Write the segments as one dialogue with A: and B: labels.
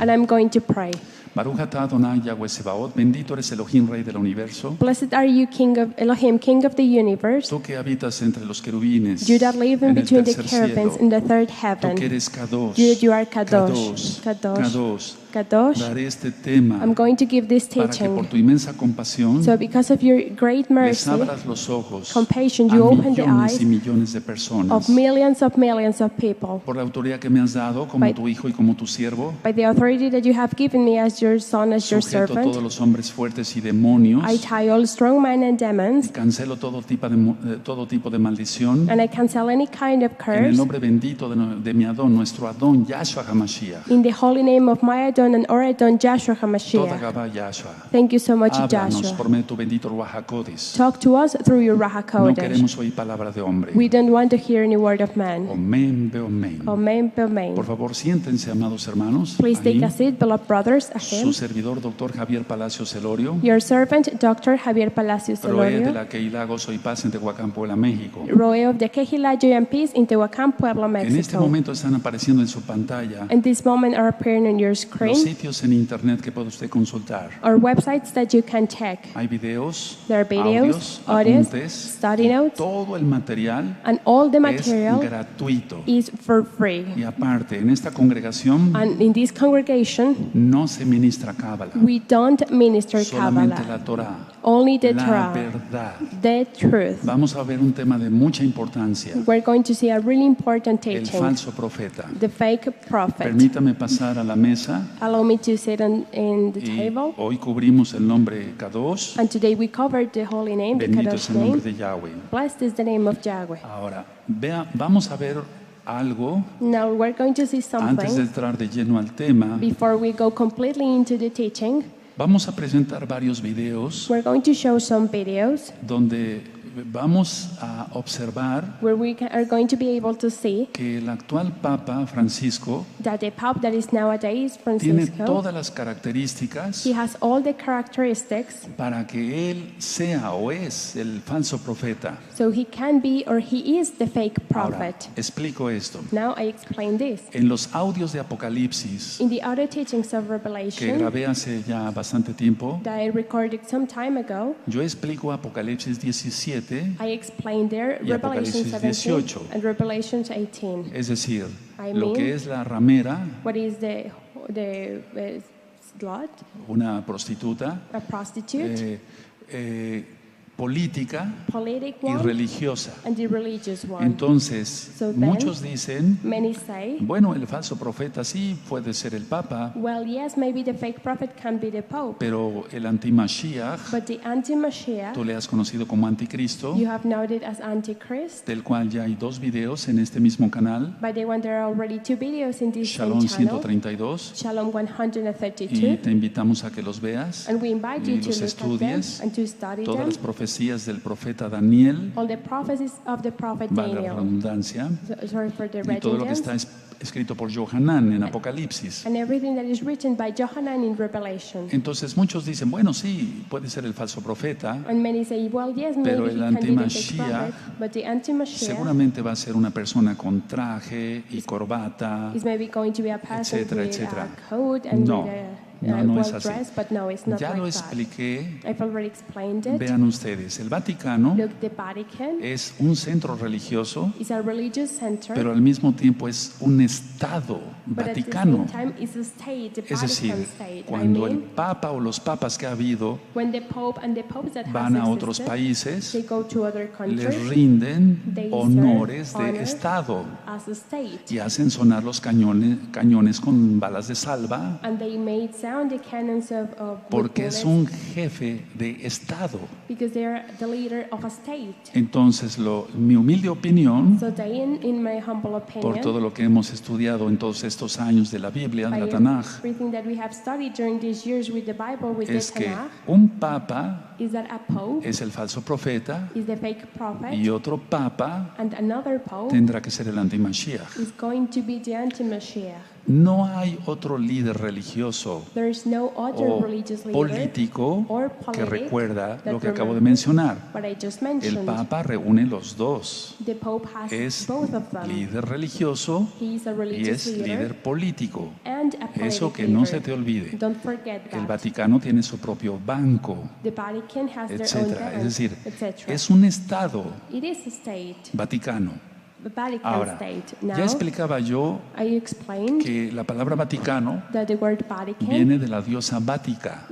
A: And I'm going to pray.
B: Baruch atah Adonai Yahweh Sebaot, bendito eres Elohim, Rey del universo.
A: Blessed are you, King of Elohim, King of the universe.
B: Tú que habitas entre los querubines,
A: You that live in
B: en el
A: between the
B: tercer
A: cherubims
B: cielo.
A: in the third
B: Tú
A: heaven.
B: que eres Kadosh,
A: You that you are Kadosh.
B: Kadosh, Kadosh.
A: Kadosh.
B: Daré este tema
A: I'm going to give this
B: para que por
A: teaching.
B: tu inmensa compasión
A: So because of your great
B: les
A: mercy,
B: abras los ojos
A: compassion,
B: a
A: you open the
B: millones
A: eyes
B: y millones de
A: of
B: personas.
A: millions of people.
B: Por la autoridad que me has dado como
A: By-
B: tu hijo y como tu siervo,
A: By the authority that you have given me as your son, as your
B: sujeto a
A: servant,
B: todos los hombres fuertes y demonios
A: I tie all strong men and
B: y
A: demons,
B: cancelo todo tipo de maldición
A: and I cancel any kind of
B: en el
A: curse
B: nombre bendito de mi Adón, nuestro Adón, Yahshua HaMashiach.
A: in the holy name of my Adon and our Adon, Joshua
B: Toda
A: HaMashiach.
B: Gabá Yahshua.
A: Thank you so much,
B: Háblanos
A: Joshua.
B: por medio de tu bendito Ruach HaKodesh.
A: Talk to us through your Raha
B: No
A: Kodesh.
B: queremos oír palabra de hombre.
A: We don't want to hear any word of man.
B: Omen, beomen.
A: Amen, amen.
B: Por favor, siéntense, amados hermanos.
A: Please take
B: Ahí,
A: a seat, beloved brothers.
B: su
A: Ahem.
B: servidor, doctor Javier Palacios Elorio,
A: Your servant, Dr. Javier Palacios
B: Roe de
A: Elorio,
B: la Keilah Gozo y Paz en Tehuacán, Puebla, México.
A: Roe of the Kehila Joy and Peace in Tehuacán, Puebla,
B: En este
A: Mexico.
B: momento están apareciendo en su pantalla
A: And this moment are appearing on your
B: los
A: screen,
B: sitios en internet que puede usted consultar.
A: or websites that you can check.
B: Hay videos,
A: There are videos, audios,
B: apuntes,
A: study notes,
B: todo el material
A: and all the
B: es
A: material
B: gratuito.
A: is for free.
B: Y aparte, en esta congregación
A: And in this congregation,
B: no se ministra cábala,
A: we don't minister
B: solamente
A: Kabbalah,
B: la Torah,
A: only the
B: la
A: Torah,
B: verdad.
A: the truth.
B: Vamos a ver un tema de mucha importancia,
A: We're going to see a really important
B: el
A: teaching,
B: falso profeta.
A: the fake prophet.
B: Permítame pasar a la mesa
A: Allow me to sit in the
B: y
A: table.
B: hoy cubrimos el nombre Kadosh,
A: And today we covered the holy name, the
B: bendito es
A: Kadosh
B: el nombre
A: name.
B: de Yahweh.
A: Blessed is the name of Yahweh.
B: Ahora, vamos a ver algo
A: Now we're going to see
B: antes de
A: something
B: entrar de lleno al tema.
A: before we go completely into the teaching.
B: Vamos a presentar varios videos
A: We're going to show some videos
B: donde vamos a observar
A: where we are going to be able to see
B: que el actual Papa Francisco
A: that the Pope that is nowadays
B: tiene
A: Francisco,
B: todas las características
A: he has all the characteristics
B: para que él sea o es el falso profeta.
A: so he can be or he is the fake
B: Ahora,
A: prophet.
B: explico esto.
A: Now I explain this.
B: En los audios de Apocalipsis
A: In the other teachings of
B: que
A: Revelation
B: grabé hace ya bastante tiempo,
A: that I recorded some time ago,
B: yo explico Apocalipsis 17,
A: I explained there
B: Y
A: Revelation
B: Apocalipsis
A: 17
B: 18.
A: and Revelation 18.
B: es decir,
A: I
B: lo
A: mean-
B: que es la ramera,
A: What is the slut,
B: una prostituta,
A: a prostitute,
B: política
A: politic
B: y
A: one,
B: religiosa.
A: and the religious one.
B: Entonces,
A: So then-
B: muchos dicen,
A: Many say,
B: bueno, el falso profeta sí puede ser el Papa,
A: well, yes, maybe the fake prophet can be the Pope,
B: pero el anti-Mashiach,
A: but the anti-Mashiach,
B: tú le has conocido como anticristo,
A: you have noted as Antichrist.
B: del cual ya hay 2 videos en este mismo canal,
A: By the one, there are already 2 videos in this same
B: Shalom
A: channel,
B: 132,
A: Shalom
B: y
A: 132,
B: te invitamos a que los veas,
A: and we invite
B: y
A: you to
B: los
A: look at them
B: estudies,
A: and to study
B: todas
A: them.
B: las profecías del profeta Daniel,
A: All the prophecies of the prophet
B: valga la
A: Daniel.
B: redundancia,
A: Sorry for the
B: y todo lo que está
A: redundancy.
B: escrito por Johanan en Apocalipsis.
A: And everything that is written by Johanan in Revelation.
B: Entonces muchos dicen, bueno, sí, puede ser el falso profeta,
A: And many say, well, yes,
B: Pero
A: maybe
B: el
A: he can be the fake
B: anti-Mashiach
A: prophet, but the anti-Mashiach
B: seguramente va a ser una persona con traje y corbata.
A: is maybe going to be a person
B: Etcétera,
A: with
B: etcétera.
A: a coat and
B: No.
A: with a
B: No es así.
A: well-dressed, but no, it's not
B: Ya lo
A: like that.
B: expliqué,
A: I've already explained it.
B: vean ustedes, el Vaticano
A: Look, the Vatican
B: es un centro religioso,
A: is a religious center,
B: pero al mismo tiempo es un Estado
A: but at the
B: Vaticano.
A: same time it's a state, the
B: Es decir,
A: Vatican state. I
B: cuando el
A: mean,
B: Papa o los papas que ha habido
A: when the Pope and the popes that
B: van a
A: has
B: otros
A: existed,
B: países,
A: they go to other
B: les
A: countries
B: rinden
A: They
B: honores
A: serve
B: de
A: honor.
B: Estado
A: as a state.
B: y hacen sonar los cañones con balas de salva,
A: And they made sound the cannons of
B: porque es
A: bullets
B: un jefe de Estado.
A: because they're the leader of a state.
B: Entonces, mi humilde opinión,
A: So they, in my humble opinion,
B: por todo lo que hemos estudiado en todos estos años de la Biblia, de
A: by
B: la Tanaj,
A: everything that we have studied during these years with the Bible, with
B: es
A: the
B: que
A: Tanakh,
B: un papa
A: is that a pope
B: es el falso profeta
A: is the fake prophet,
B: y otro papa
A: and another pope
B: tendrá que ser el anti-Mashiach.
A: is going to be the anti-Mashiach.
B: No hay otro líder religioso
A: There is no other
B: o
A: religious leader
B: político
A: or
B: que
A: politic
B: recuerda
A: that
B: lo que acabo de
A: remembers
B: mencionar.
A: what I just
B: El
A: mentioned.
B: Papa reúne los dos.
A: The Pope has
B: Es
A: both of them.
B: líder religioso
A: He is a
B: y
A: religious
B: es
A: leader
B: líder político.
A: and a
B: Eso
A: politic
B: que no se
A: leader.
B: te olvide.
A: Don't forget
B: El
A: that.
B: Vaticano tiene su propio banco,
A: The Vatican has their own
B: etcétera.
A: bank,
B: Es decir,
A: etc.
B: es un Estado
A: It is a state,
B: Vaticano.
A: the Vatican
B: Ahora,
A: state.
B: ya
A: Now,
B: explicaba yo
A: I explained
B: que la palabra Vaticano
A: that the word Vatican
B: viene de la diosa Vática.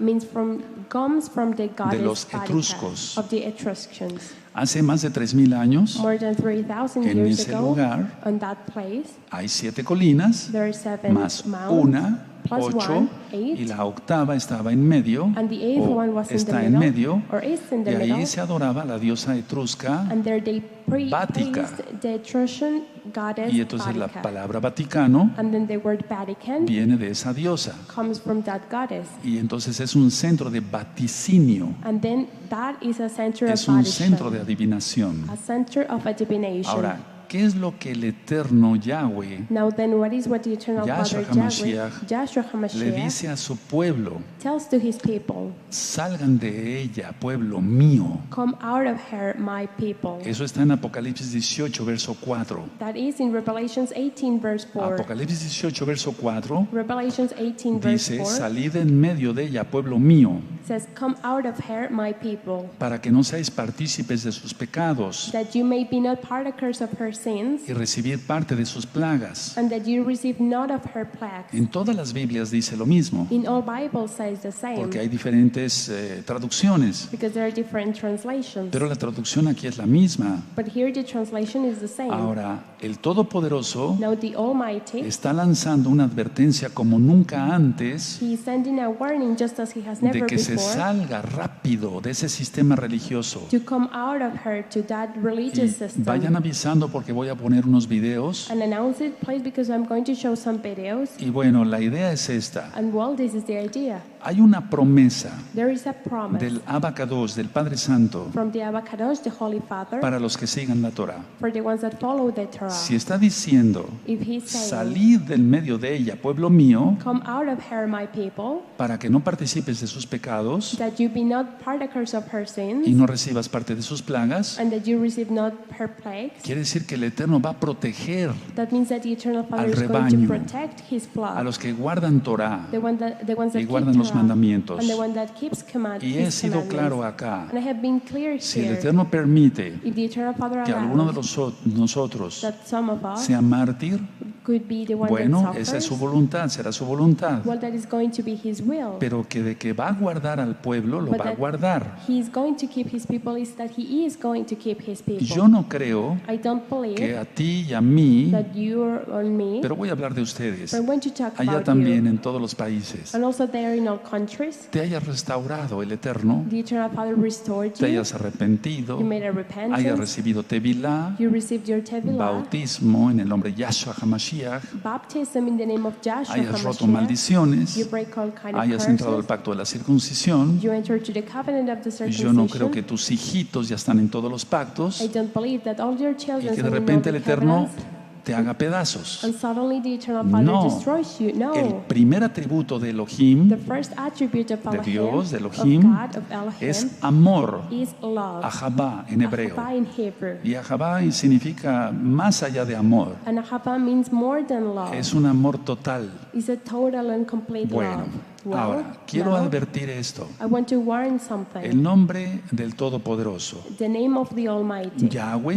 A: comes from the
B: los
A: goddess Vatica
B: etruscos.
A: of the Etruscans.
B: Hace más de 3.000 años,
A: More than 3,000
B: en
A: years
B: ese
A: ago,
B: lugar
A: on that place,
B: hay 7 colinas,
A: there are 7
B: más
A: mountains,
B: una,
A: plus
B: 8,
A: 1, 8,
B: y la octava estaba en medio,
A: and the 8th
B: o
A: one was in the
B: está en
A: middle,
B: medio,
A: or is in
B: y
A: the
B: ahí
A: middle,
B: se adoraba la diosa etrusca,
A: and there they
B: Vática.
A: praised the Etruscan goddess
B: y entonces la
A: Vática.
B: palabra Vaticano
A: And then the word Vatican
B: viene de esa diosa.
A: comes from that goddess.
B: Y entonces es un centro de vaticinio,
A: And then that is a center
B: es
A: of
B: un centro de
A: Vatican,
B: adivinación.
A: a center of a divination.
B: Ahora, ¿qué es lo que el eterno Yahweh
A: Now then, what is what the eternal
B: Yahshua
A: Father
B: HaMashiach
A: Yahshua
B: le
A: HaMashiach
B: dice a su pueblo?
A: tells to his people,
B: Salgan de ella, pueblo mío.
A: come out of her, my people.
B: Eso está en Apocalipsis 18, verso 4.
A: That is in Revelations 18 verse 4.
B: Apocalipsis 18, verso 4
A: Revelations 18 verse
B: dice,
A: 4
B: salid en medio de ella, pueblo mío,
A: says, come out of her, my people,
B: para que no seáis partícipes de sus pecados
A: that you may be not partakers of her sins,
B: y recibir parte de sus plagas.
A: and that you receive not of her plagues.
B: En todas las Biblias dice lo mismo,
A: In all Bible says the same,
B: porque hay diferentes traducciones,
A: because there are different translations.
B: pero la traducción aquí es la misma.
A: But here the translation is the same.
B: Ahora, el Todopoderoso
A: Now the Almighty,
B: está lanzando una advertencia como nunca antes
A: He is sending a warning just as He has
B: de
A: never
B: que se
A: before
B: salga rápido de ese sistema religioso.
A: to come out of her to that religious
B: Y
A: system.
B: vayan avisando porque voy a poner unos videos.
A: And announce it, please, because I'm going to show some videos.
B: Y bueno, la idea es esta.
A: And well, this is the idea.
B: Hay una promesa
A: There is a promise
B: del Abacados, del Padre Santo,
A: from the Abacados, the Holy Father,
B: para los que sigan la Torah.
A: for the ones that follow the Torah.
B: Si está diciendo,
A: If He's saying,
B: salid del medio de ella, pueblo mío,
A: come out of her, my people,
B: para que no participes de sus pecados
A: that you be not partakers of her sins,
B: y no recibas parte de sus plagas,
A: and that you receive not her plagues,
B: quiere decir que el Eterno va a proteger
A: that means that the Eternal Father
B: al
A: is going
B: rebaño,
A: to protect His
B: a
A: flock,
B: los que guardan Torah
A: the ones that
B: y
A: keep
B: guardan los
A: Torah,
B: mandamientos.
A: and the one that keeps
B: Y he
A: His
B: sido claro
A: commandments.
B: acá.
A: And I have been clear
B: Si el
A: here.
B: Eterno permite
A: If the Eternal Father
B: que alguno de
A: allows
B: nosotros
A: that some of us
B: sea mártir,
A: could be the one
B: bueno,
A: that
B: esa es su
A: suffers,
B: voluntad, será su voluntad.
A: well, that is going to be His will.
B: Pero que de que va a guardar al pueblo, lo
A: But
B: va a
A: that
B: guardar.
A: He is going to keep His people is that He is going to keep His people.
B: Yo no creo
A: I don't
B: que
A: believe
B: a ti y a mí,
A: that you or me,
B: pero voy a hablar de ustedes,
A: but I want to talk
B: allá
A: about
B: también
A: you.
B: en todos los países,
A: And also there in all countries,
B: te hayas restaurado el Eterno,
A: the Eternal Father restored
B: te
A: you,
B: hayas arrepentido,
A: you made a
B: hayas
A: repentance,
B: recibido Tevilá,
A: you received your Tevilah,
B: bautismo en el nombre de Yahshua HaMashiach,
A: baptism in the name of Joshua
B: hayas roto
A: HaMashiach,
B: maldiciones,
A: you break all kind of
B: hayas entrado al
A: curses,
B: pacto de la circuncisión.
A: you enter to the covenant of the
B: Yo no creo
A: circumcision.
B: que tus hijitos ya están en todos los pactos
A: I don't believe that all your
B: y
A: children
B: que de
A: are in all
B: repente
A: the
B: el Eterno
A: covenants,
B: te haga pedazos.
A: and suddenly the Eternal Father
B: No.
A: destroys you.
B: El
A: No.
B: primer atributo de Elohim,
A: The first attribute of
B: de
A: Elohim,
B: Dios, de
A: of
B: Elohim,
A: God, of Elohim,
B: es amor,
A: is love.
B: ahabá en hebreo.
A: Ahabah in Hebrew.
B: Y ahabá significa más allá de amor,
A: And Ahabah means more than love.
B: es un amor total.
A: It's a total and complete
B: Bueno,
A: love. Well,
B: ahora quiero
A: now,
B: advertir esto.
A: I want to warn something.
B: El nombre del Todopoderoso,
A: The name of the Almighty,
B: Yahweh,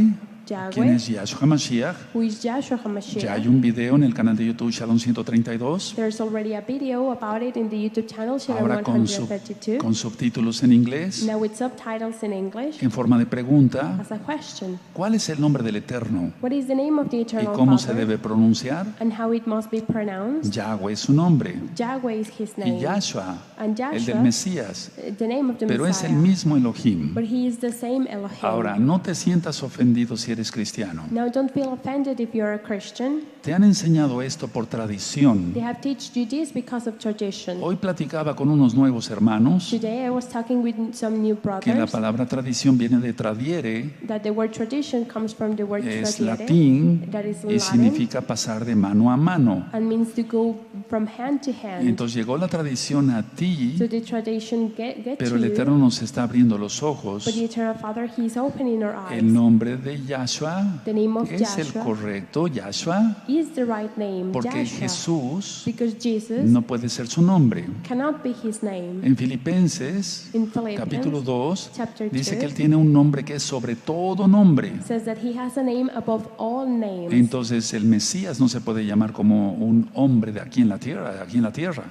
B: quien
A: Yahweh,
B: es Yahshua HaMashiach.
A: who is Joshua
B: Ya
A: HaMashiach.
B: hay un video en el canal de YouTube Shalom 132,
A: There's already a video about it in the YouTube channel, Shalom
B: ahora con
A: 132.
B: subtítulos en inglés,
A: Now with subtitles in English,
B: en forma de pregunta.
A: as a question.
B: ¿Cuál es el nombre del Eterno
A: What is the name of the
B: y
A: Eternal
B: cómo se
A: Father
B: debe pronunciar?
A: and how it must be pronounced?
B: Yahweh es su nombre
A: Yahweh is His
B: y
A: name.
B: Yahshua,
A: And
B: el del
A: Joshua,
B: Mesías,
A: the name of the
B: pero es el
A: Messiah.
B: mismo Elohim.
A: But He is the same Elohim.
B: Ahora, no te sientas ofendido si eres cristiano.
A: Now don't feel offended if you're a Christian.
B: Te han enseñado esto por tradición.
A: They have taught you this because of tradition.
B: Hoy platicaba con unos nuevos hermanos
A: Today I was talking with some new
B: que la
A: brothers
B: palabra tradición viene de tradiere,
A: that the word tradition comes from the word
B: es
A: tradiere,
B: latín
A: that is
B: y
A: Latin,
B: significa pasar de mano a mano.
A: and means to go from hand to hand.
B: Entonces llegó la tradición a ti,
A: So the tradition get
B: pero
A: to
B: el
A: you,
B: Eterno nos está abriendo los ojos.
A: but the Eternal Father, He's opening our eyes.
B: El nombre de Yahshua
A: The name of
B: es el
A: Yahshua
B: correcto, Yahshua,
A: is the right name,
B: porque
A: Joshua,
B: Jesús
A: because Jesus
B: no puede ser su nombre.
A: cannot be His name.
B: En Filipenses,
A: In Philippians,
B: capítulo 2,
A: chapter
B: dice
A: 2,
B: que Él tiene un nombre que es sobre todo nombre.
A: says that He has a name above all names.
B: Entonces el Mesías no se puede llamar como un hombre de aquí en la tierra,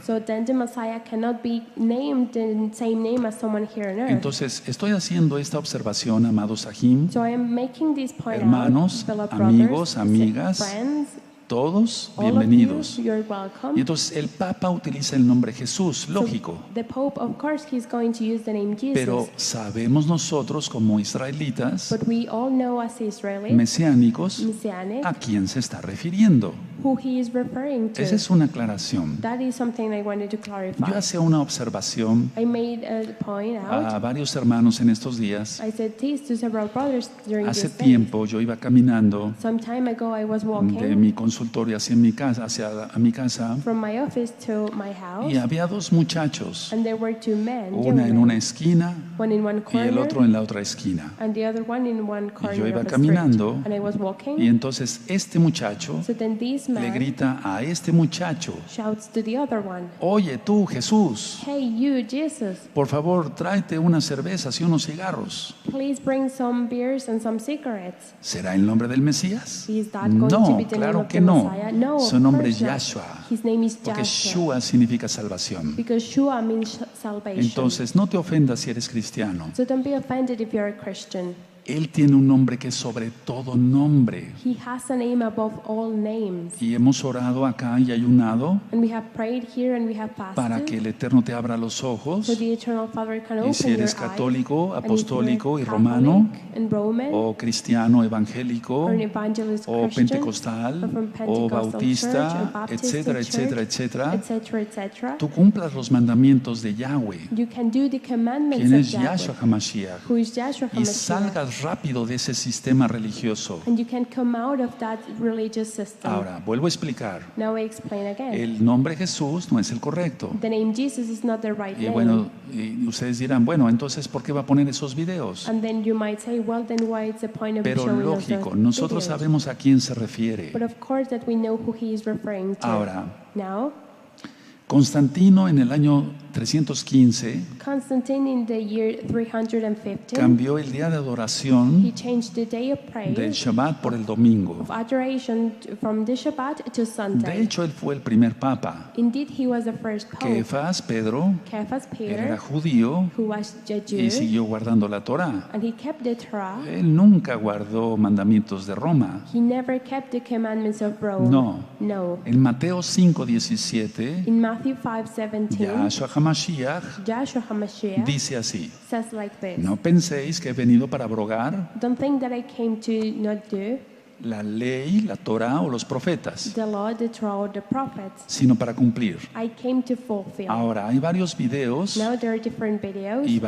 A: So then the Messiah cannot be named in the same name as someone here on earth.
B: Entonces estoy haciendo esta observación, amados Sahim,
A: So I am making this point
B: hermanos,
A: out, beloved
B: amigos,
A: brothers,
B: amigas,
A: friends,
B: todos
A: all of
B: bienvenidos.
A: you, you're welcome.
B: Y entonces el Papa utiliza el nombre Jesús, lógico.
A: So the Pope, of course, he's going to use the name Jesus.
B: Pero sabemos nosotros como israelitas,
A: But we all know as Israelis,
B: mesiánicos,
A: Messianic,
B: a quién se está refiriendo.
A: who he is referring to.
B: Esa es una aclaración.
A: That is something I wanted to clarify.
B: Yo hacía una observación
A: I made a point out.
B: a varios hermanos en estos días.
A: I said this to several brothers during
B: Hace
A: this day.
B: tiempo yo iba caminando
A: Some time ago I was
B: de
A: walking
B: mi consultorio hacia mi casa, a mi casa,
A: from my office to my house,
B: y había dos muchachos,
A: and there were two men,
B: una
A: young
B: en
A: men,
B: una esquina
A: one in one
B: y el
A: corner
B: otro en la otra esquina.
A: and the other one in one corner
B: yo iba
A: of the
B: caminando,
A: street. And I was walking,
B: Y entonces este muchacho
A: so then this
B: le
A: man
B: grita a este muchacho:
A: shouts to the other one,
B: oye tú, Jesús,
A: "Hey you, Jesus,
B: por favor tráete unas cervezas y unos cigarros.
A: please bring some beers and some cigarettes."
B: ¿Será el nombre del Mesías?
A: Is that going to
B: No,
A: be the name
B: claro
A: of
B: que
A: the
B: no.
A: Messiah? No,
B: Su
A: of
B: nombre es
A: course not.
B: Yahshua,
A: His name is
B: porque
A: Joshua,
B: Shua significa salvación.
A: because Shua means salvation.
B: Entonces no te ofendas si eres cristiano.
A: So don't be offended if you're a Christian.
B: Él tiene un nombre que es sobre todo nombre.
A: He has a name above all names.
B: Y hemos orado acá y ayunado
A: And we have prayed here and we have
B: para
A: fasted,
B: que el Eterno te abra los
A: so
B: ojos.
A: the Eternal Father can
B: Y
A: open
B: si
A: your
B: eres
A: eyes.
B: católico,
A: And if you're
B: apostólico y
A: Catholic
B: romano,
A: and Roman,
B: o cristiano evangélico,
A: or an evangelist
B: o
A: Christian,
B: pentecostal,
A: or from
B: o
A: Pentecostal
B: bautista,
A: church, or Baptist
B: etcétera,
A: church,
B: etcétera, etcétera,
A: etc., etc.,
B: tú cumplas los mandamientos de Yahweh,
A: you can do the commandments
B: quien
A: of
B: es Yahshua
A: Yahweh,
B: HaMashiach,
A: who is Joshua
B: y
A: HaMashiach,
B: salgas rápido de ese sistema religioso.
A: and you can come out of that religious system.
B: Ahora, vuelvo a explicar.
A: Now I explain again.
B: El nombre Jesús no es el correcto.
A: The name Jesus is not the right
B: Y
A: name.
B: bueno, y ustedes dirán, bueno, entonces, ¿por qué va a poner esos videos?
A: And then you might say, well, then why is the point of
B: Pero
A: showing us
B: lógico,
A: those
B: nosotros
A: videos?
B: sabemos a quién se refiere.
A: But of course that we know who he is referring to.
B: Ahora,
A: Now,
B: Constantino en el año 315
A: Constantine in the year 315,
B: cambió el día de
A: he
B: adoración
A: changed the day of praise,
B: del Shabbat por el domingo.
A: of adoration from the Shabbat to
B: De
A: Sunday.
B: hecho, él fue el primer papa.
A: Indeed, he was the first pope.
B: Kefas, Pedro,
A: Cephas
B: él era
A: Peter,
B: judío
A: who was a
B: y
A: Jew,
B: siguió guardando la Torá.
A: and he kept the Torah.
B: Él nunca guardó mandamientos de Roma.
A: He never kept the commandments of Rome.
B: No.
A: No.
B: En Mateo 5:17,
A: In Matthew 5:17,
B: Yahshua HaMashiach
A: Joshua HaMashiach
B: dice así:
A: says like this,
B: no penséis que he venido para abrogar
A: "Don't think that I came to not do
B: la ley, la Torá o los profetas,
A: the law, the Torah, or the prophets.
B: sino para cumplir.
A: I came to fulfill."
B: Ahora, hay varios videos
A: Now there are different videos
B: y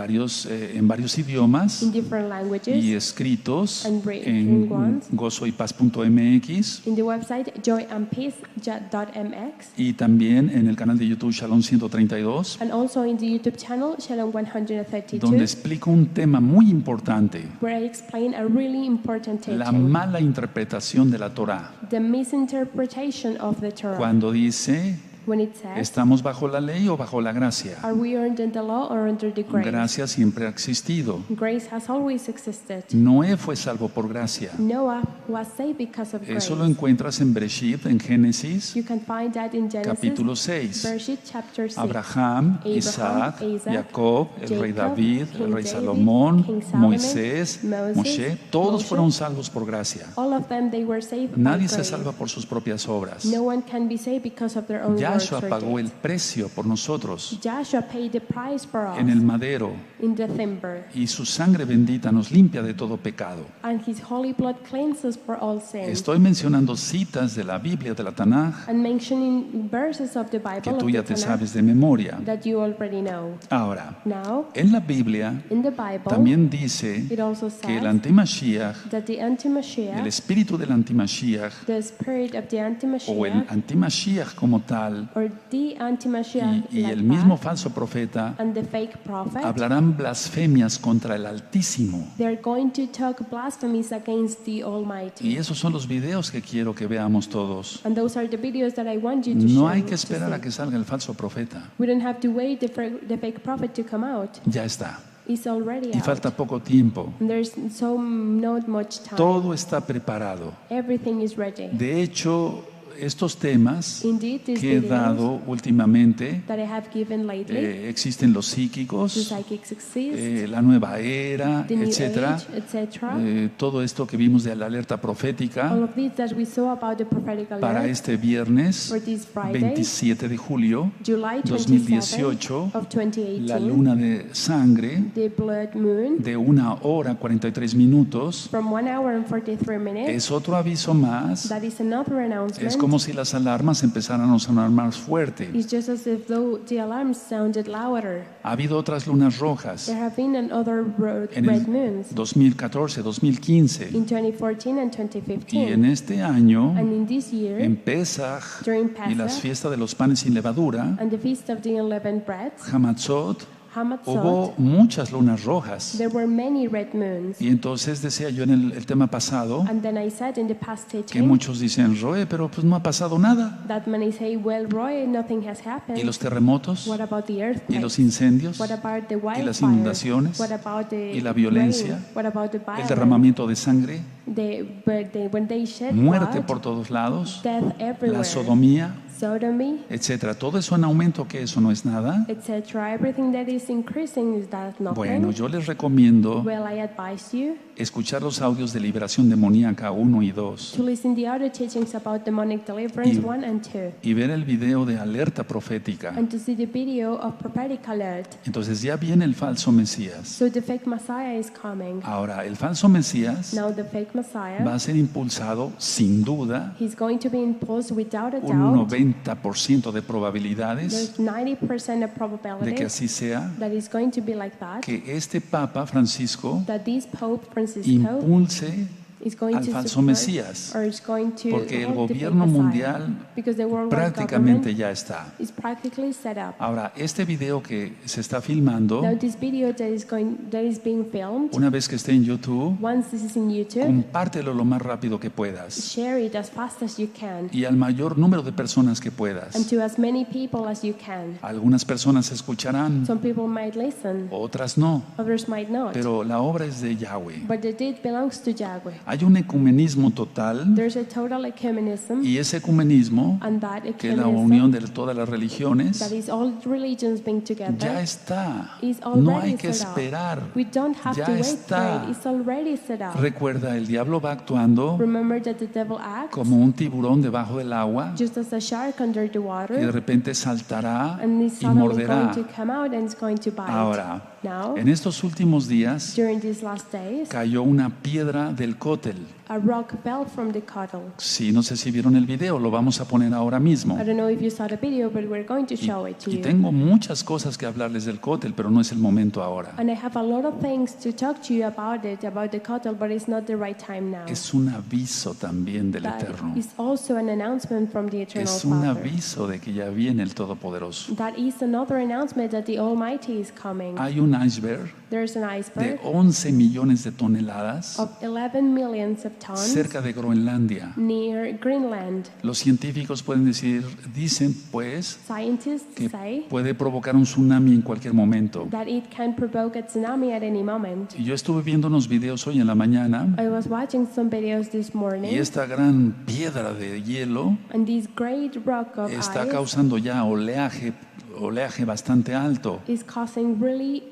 B: en varios idiomas
A: in different languages
B: y escritos
A: and written
B: en
A: ones
B: gozoypaz.mx
A: in the website joyandpeace.mx,
B: y también en el canal de YouTube Shalom 132,
A: and also in the YouTube channel Shalom 132,
B: donde explico un tema muy importante:
A: where I explain a really important
B: la
A: teaching,
B: mala interpretación de la Torá.
A: the misinterpretation of the Torah,
B: Cuando dice,
A: when it says,
B: ¿estamos bajo la ley o bajo la gracia?
A: "Are we under the law or under the grace?"
B: Gracia siempre ha existido.
A: Grace has always existed.
B: Noé fue salvo por gracia.
A: Noah was saved because of grace.
B: Eso lo encuentras en Bereshit, en Génesis,
A: You can find that in Genesis,
B: capítulo 6.
A: Bereshit chapter 6.
B: Abraham, Isaac, Jacob, el rey
A: Jacob,
B: David,
A: King
B: el rey
A: David,
B: Salomón,
A: King Solomon,
B: Moisés,
A: Moses,
B: Moshe, todos
A: Moshe.
B: fueron salvos por gracia.
A: All of them, they were saved by
B: Nadie se
A: grace.
B: salva por sus propias obras.
A: No one can be saved because of their own
B: Yahshua Yahshua
A: for
B: pagó el
A: debt.
B: precio por nosotros
A: Joshua paid the price for us
B: en el madero,
A: in the timber,
B: y su sangre bendita nos limpia de todo pecado.
A: and his holy blood cleanses for all sin.
B: Estoy mencionando citas de la Biblia, de la Tanaj,
A: And mentioning verses of the
B: que
A: Bible
B: tú
A: of
B: ya
A: the
B: te
A: Tanakh
B: sabes de memoria.
A: that you already know.
B: Ahora,
A: Now,
B: en la Biblia
A: in the Bible,
B: también dice
A: it also
B: que el
A: says
B: antimashiach,
A: that the
B: el
A: anti-Mashiach,
B: espíritu del antimashiach,
A: the spirit of the
B: o el
A: anti-Mashiach,
B: antimashiach como tal,
A: or the anti-Mashiach
B: y el
A: like
B: mismo
A: that,
B: falso profeta,
A: and the fake prophet,
B: hablarán blasfemias contra el Altísimo.
A: they're going to talk blasphemies against the
B: Y
A: Almighty.
B: esos son los videos que quiero que veamos todos.
A: And those are the videos that I want you to
B: No
A: show,
B: hay que
A: to
B: esperar a
A: see.
B: que salga el falso profeta.
A: We don't have to wait the fake prophet to come out.
B: Ya está.
A: It's already
B: Y falta
A: out.
B: poco tiempo.
A: And there's not much time.
B: Todo está preparado.
A: Everything is ready.
B: De hecho, estos temas
A: Indeed, these
B: que he
A: videos
B: dado últimamente,
A: that I have given lately,
B: existen los
A: the
B: psíquicos,
A: psychics exist,
B: la nueva era,
A: the new
B: etcétera.
A: age, etc.
B: Todo esto que vimos de la alerta profética
A: All of these that we saw about the prophetic
B: para
A: alert
B: este viernes
A: for this Friday,
B: 27 de julio
A: July 27
B: 2018,
A: of
B: la
A: 2018,
B: luna de sangre
A: the blood moon
B: de 1 hora 43 minutos.
A: from 1 hour and 43 minutes.
B: Es otro aviso más.
A: That is another
B: Es
A: announcement.
B: como si las alarmas empezaran a sonar más fuerte.
A: It's just as if though the alarms sounded louder.
B: Ha habido otras lunas rojas
A: There have been other
B: en
A: red
B: el
A: moons
B: 2014, 2015.
A: in 2014 and
B: Y
A: 2015.
B: en este año,
A: And in this year,
B: en Pesach
A: during
B: y las
A: Pesach
B: fiestas de los panes sin levadura,
A: and the feast of the unleavened bread,
B: Hamatzot,
A: Hamatzot,
B: hubo muchas lunas rojas.
A: there were many red moons.
B: Y entonces decía yo en el tema pasado
A: And then I said in the past
B: que
A: teaching
B: muchos dicen, Roe, pero pues no ha pasado nada.
A: that many say, well, Roy, nothing has
B: ¿Y
A: happened.
B: los terremotos?
A: What about the
B: ¿Y
A: earthquakes?
B: los incendios?
A: What about the
B: ¿Y las
A: wildfires?
B: inundaciones?
A: What about the
B: ¿Y la violencia?
A: rain? What about the
B: ¿El
A: violence?
B: derramamiento de sangre?
A: When they shed
B: ¿Muerte
A: blood,
B: por todos lados?
A: death everywhere,
B: ¿La sodomía?
A: sodomy,
B: Etcétera. Todo eso en aumento, que eso no es nada.
A: etc. Everything that is increasing, is that nothing?
B: Bueno, yo les recomiendo
A: Well, I advise you
B: escuchar los audios de liberación demoníaca 1 y 2
A: to listen the other teachings about demonic deliverance
B: Y-
A: 1 and 2,
B: y ver el video de alerta profética.
A: and to see the video of prophetic alert.
B: Entonces ya viene el falso Mesías.
A: So the fake Messiah is coming.
B: Ahora, el falso Mesías
A: Now the fake Messiah,
B: va a ser impulsado sin duda,
A: he's going to be imposed without a
B: un
A: doubt.
B: 90% de probabilidades
A: There's 90% of
B: de que
A: probability
B: así sea,
A: that it's going to be like that.
B: que este Papa Francisco
A: That this Pope Francisco
B: impulse
A: is going
B: al
A: to
B: falso
A: support
B: Mesías,
A: or is going to
B: porque el
A: hold the fake
B: gobierno
A: Messiah,
B: mundial
A: because the worldwide
B: prácticamente
A: government
B: ya está.
A: is practically set up.
B: Ahora, este video que se está filmando,
A: Now this video that is being filmed,
B: una vez que esté en YouTube,
A: once this is in YouTube,
B: compártelo lo más rápido que puedas
A: share it as fast as you can
B: y al mayor número de personas que
A: and
B: puedas.
A: to as many people as you can.
B: Algunas personas escucharán,
A: Some people might listen,
B: otras no,
A: others might not,
B: pero la obra es de Yahweh.
A: but the deed belongs to Yahweh.
B: Hay un ecumenismo total,
A: There's a total ecumenism,
B: y ese ecumenismo,
A: and that
B: que es la unión
A: ecumenism,
B: de todas las religiones,
A: that is all religions being
B: ya
A: together,
B: está.
A: is
B: No hay
A: already
B: que
A: set up.
B: esperar.
A: We don't have
B: Ya
A: to wait
B: está.
A: for it. It's already set up.
B: Recuerda, el diablo va actuando
A: Remember that the devil acts
B: como un tiburón debajo del agua
A: just as a shark under the
B: y de
A: water,
B: repente saltará
A: and he's
B: y
A: suddenly
B: morderá.
A: going to come out and it's going to bite.
B: Ahora,
A: Now,
B: en estos últimos días
A: during these last days,
B: cayó una piedra del cótel.
A: a rock fell from the cattle.
B: Sí, no sé si vieron el video, lo vamos a poner ahora mismo.
A: I don't know if you saw the video, but we're going to show it to
B: Y
A: you.
B: tengo muchas cosas que hablarles del cótel, pero no es el momento ahora.
A: And I have a lot of things to talk to you about the cattle, but it's not the right time now.
B: Es un aviso también del
A: That
B: Eterno.
A: is also an announcement from the Eternal
B: Es un
A: Father.
B: aviso de que ya viene el Todopoderoso.
A: That is another announcement that the Almighty is coming.
B: Hay un iceberg
A: There's an
B: de
A: iceberg
B: 11 millones de toneladas
A: of 11 millions of tons
B: cerca de Groenlandia.
A: near Greenland.
B: Los científicos dicen pues
A: Scientists
B: que
A: say
B: puede provocar un tsunami en cualquier momento.
A: that it can provoke a tsunami at any moment.
B: Y yo estuve viendo unos videos hoy en la mañana
A: I was watching some videos this morning,
B: y esta gran piedra de hielo
A: and this great rock of
B: está
A: ice
B: causando ya oleaje bastante alto.
A: is causing really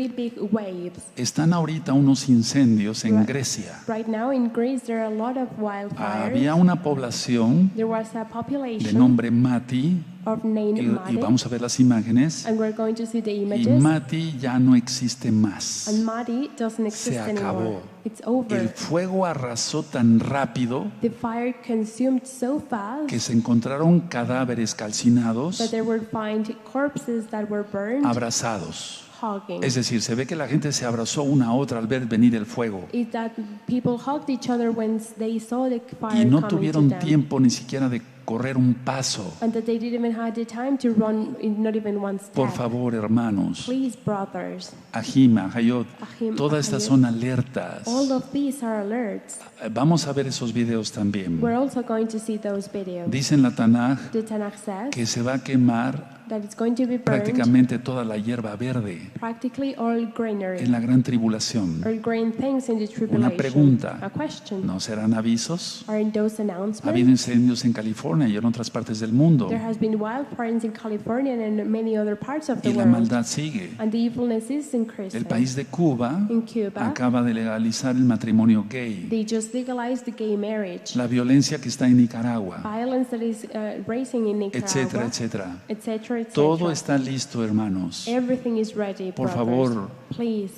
A: big waves.
B: Están ahorita unos incendios en Grecia.
A: Right now in Greece there are a lot of wildfires.
B: Había una población
A: There was a
B: de
A: population
B: nombre Mati
A: named
B: y
A: Mati,
B: vamos a ver las imágenes.
A: and we're going to see the
B: Y
A: images.
B: Mati ya no existe más.
A: And Mati doesn't exist
B: Se acabó.
A: anymore. It's over.
B: El fuego arrasó tan rápido
A: The fire consumed so fast
B: que se encontraron cadáveres calcinados,
A: that there were found corpses that were burned,
B: abrazados.
A: hugging.
B: Es decir, se ve que la gente se abrazó una a otra al ver venir el fuego
A: Is that people hugged each other when they saw the fire
B: y no
A: coming to
B: tuvieron
A: them,
B: tiempo ni siquiera de correr un paso.
A: and that they didn't even have the time to run, not even one step.
B: Por favor, hermanos,
A: Please, brothers,
B: Ahim, Ahayot,
A: Ahim,
B: todas estas
A: Ahayot,
B: son alertas.
A: all of these are alerts.
B: Vamos a ver esos videos también.
A: We're also going to see those videos.
B: Dice en la Tanaj
A: The Tanakh says
B: que se va a quemar
A: that it's going to be burned
B: prácticamente toda la hierba verde
A: practically all greenery,
B: en la gran tribulación.
A: all green things in the
B: Una
A: tribulation.
B: pregunta,
A: A question.
B: ¿no serán avisos?
A: Are in those
B: Ha habido
A: announcements?
B: incendios en California y en otras partes del mundo
A: There has been wildfires in California and in many other parts of the
B: y la
A: world.
B: maldad sigue.
A: And the evilness is increasing.
B: El país de Cuba
A: In Cuba,
B: acaba de legalizar el matrimonio gay.
A: they just legalized the gay marriage.
B: La violencia que está en Nicaragua,
A: Violence that is rising in
B: etcétera,
A: Nicaragua,
B: etcétera.
A: etc., etc.
B: Todo está listo, hermanos.
A: Everything is ready,
B: Por
A: brothers.
B: favor,
A: Please,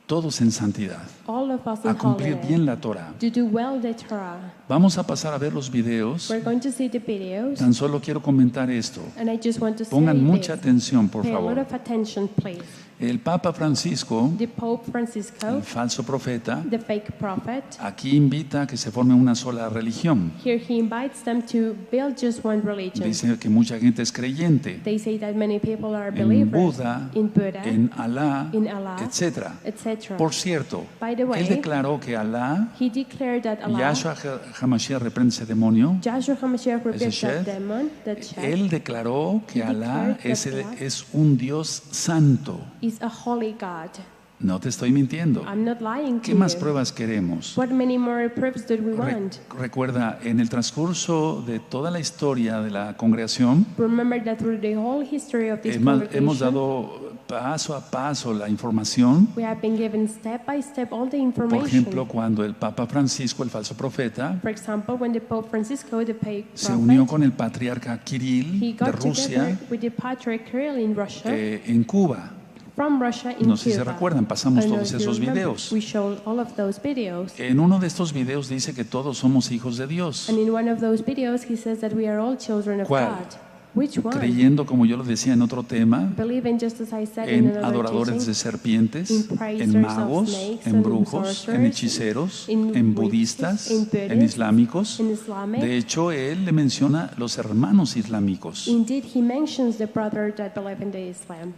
B: todos en santidad,
A: all of us in
B: a cumplir
A: holiness,
B: bien la Torah.
A: to do well the Torah.
B: Vamos a pasar a ver los videos.
A: We're going to see the videos,
B: Tan solo quiero comentar esto.
A: and I just want to say
B: Pongan mucha
A: this.
B: atención, por
A: Pay a lot
B: favor.
A: of attention, please.
B: El Papa Francisco,
A: The Pope Francisco,
B: el falso profeta,
A: the fake prophet,
B: aquí invita a que se forme una sola religión.
A: here he invites them to build just one religion.
B: Dice que mucha gente es creyente
A: They say that many people are
B: en
A: believers
B: Buda,
A: in Buddha,
B: en Alá,
A: in Allah,
B: etc.
A: etc.
B: Por cierto,
A: By the way,
B: él declaró que Alá,
A: he declared that Allah,
B: Yahshua HaMashiach reprende ese demonio.
A: Joshua HaMashiach rebuked
B: Shed.
A: that demon, that Shed,
B: Él declaró que
A: He
B: Alá
A: declared that Allah
B: es un Dios santo.
A: is a holy God.
B: No te estoy mintiendo.
A: I'm not lying to
B: ¿Qué más
A: you.
B: pruebas queremos?
A: What many more proofs did we want?
B: Recuerda, en el transcurso de toda la historia de la congregación,
A: Remember that through the whole history of this
B: hemos
A: congregation,
B: dado paso a paso la información.
A: we have been given step by step all the
B: Por
A: information.
B: ejemplo, cuando el Papa Francisco, el falso profeta,
A: For example, when the Pope Francisco, the fake
B: se
A: prophet,
B: unió con el patriarca
A: he
B: Kirill de
A: got
B: Rusia
A: together with the Patriarch Kirill in Russia,
B: en Cuba.
A: from Russia in
B: No sé si se
A: Cuba.
B: recuerdan, pasamos
A: I know
B: todos
A: you
B: esos
A: remember.
B: videos.
A: We showed all of those videos.
B: En uno de estos videos dice que todos somos hijos de Dios,
A: And in one of those videos, he says that we are all children of
B: ¿Cuál?
A: God. Which one?
B: creyendo, como yo lo decía en otro tema,
A: Believing, just as I said in
B: en
A: another
B: adoradores de
A: teaching,
B: serpientes,
A: in praisers
B: en
A: of
B: magos,
A: snakes
B: en
A: and
B: brujos,
A: sorcerers,
B: en hechiceros,
A: in
B: en
A: witches,
B: budistas,
A: in
B: en
A: Buddhists,
B: islámicos.
A: in Islamic.
B: De hecho, él le menciona los hermanos islámicos.
A: Indeed, he mentions the brother that believe in the Islam.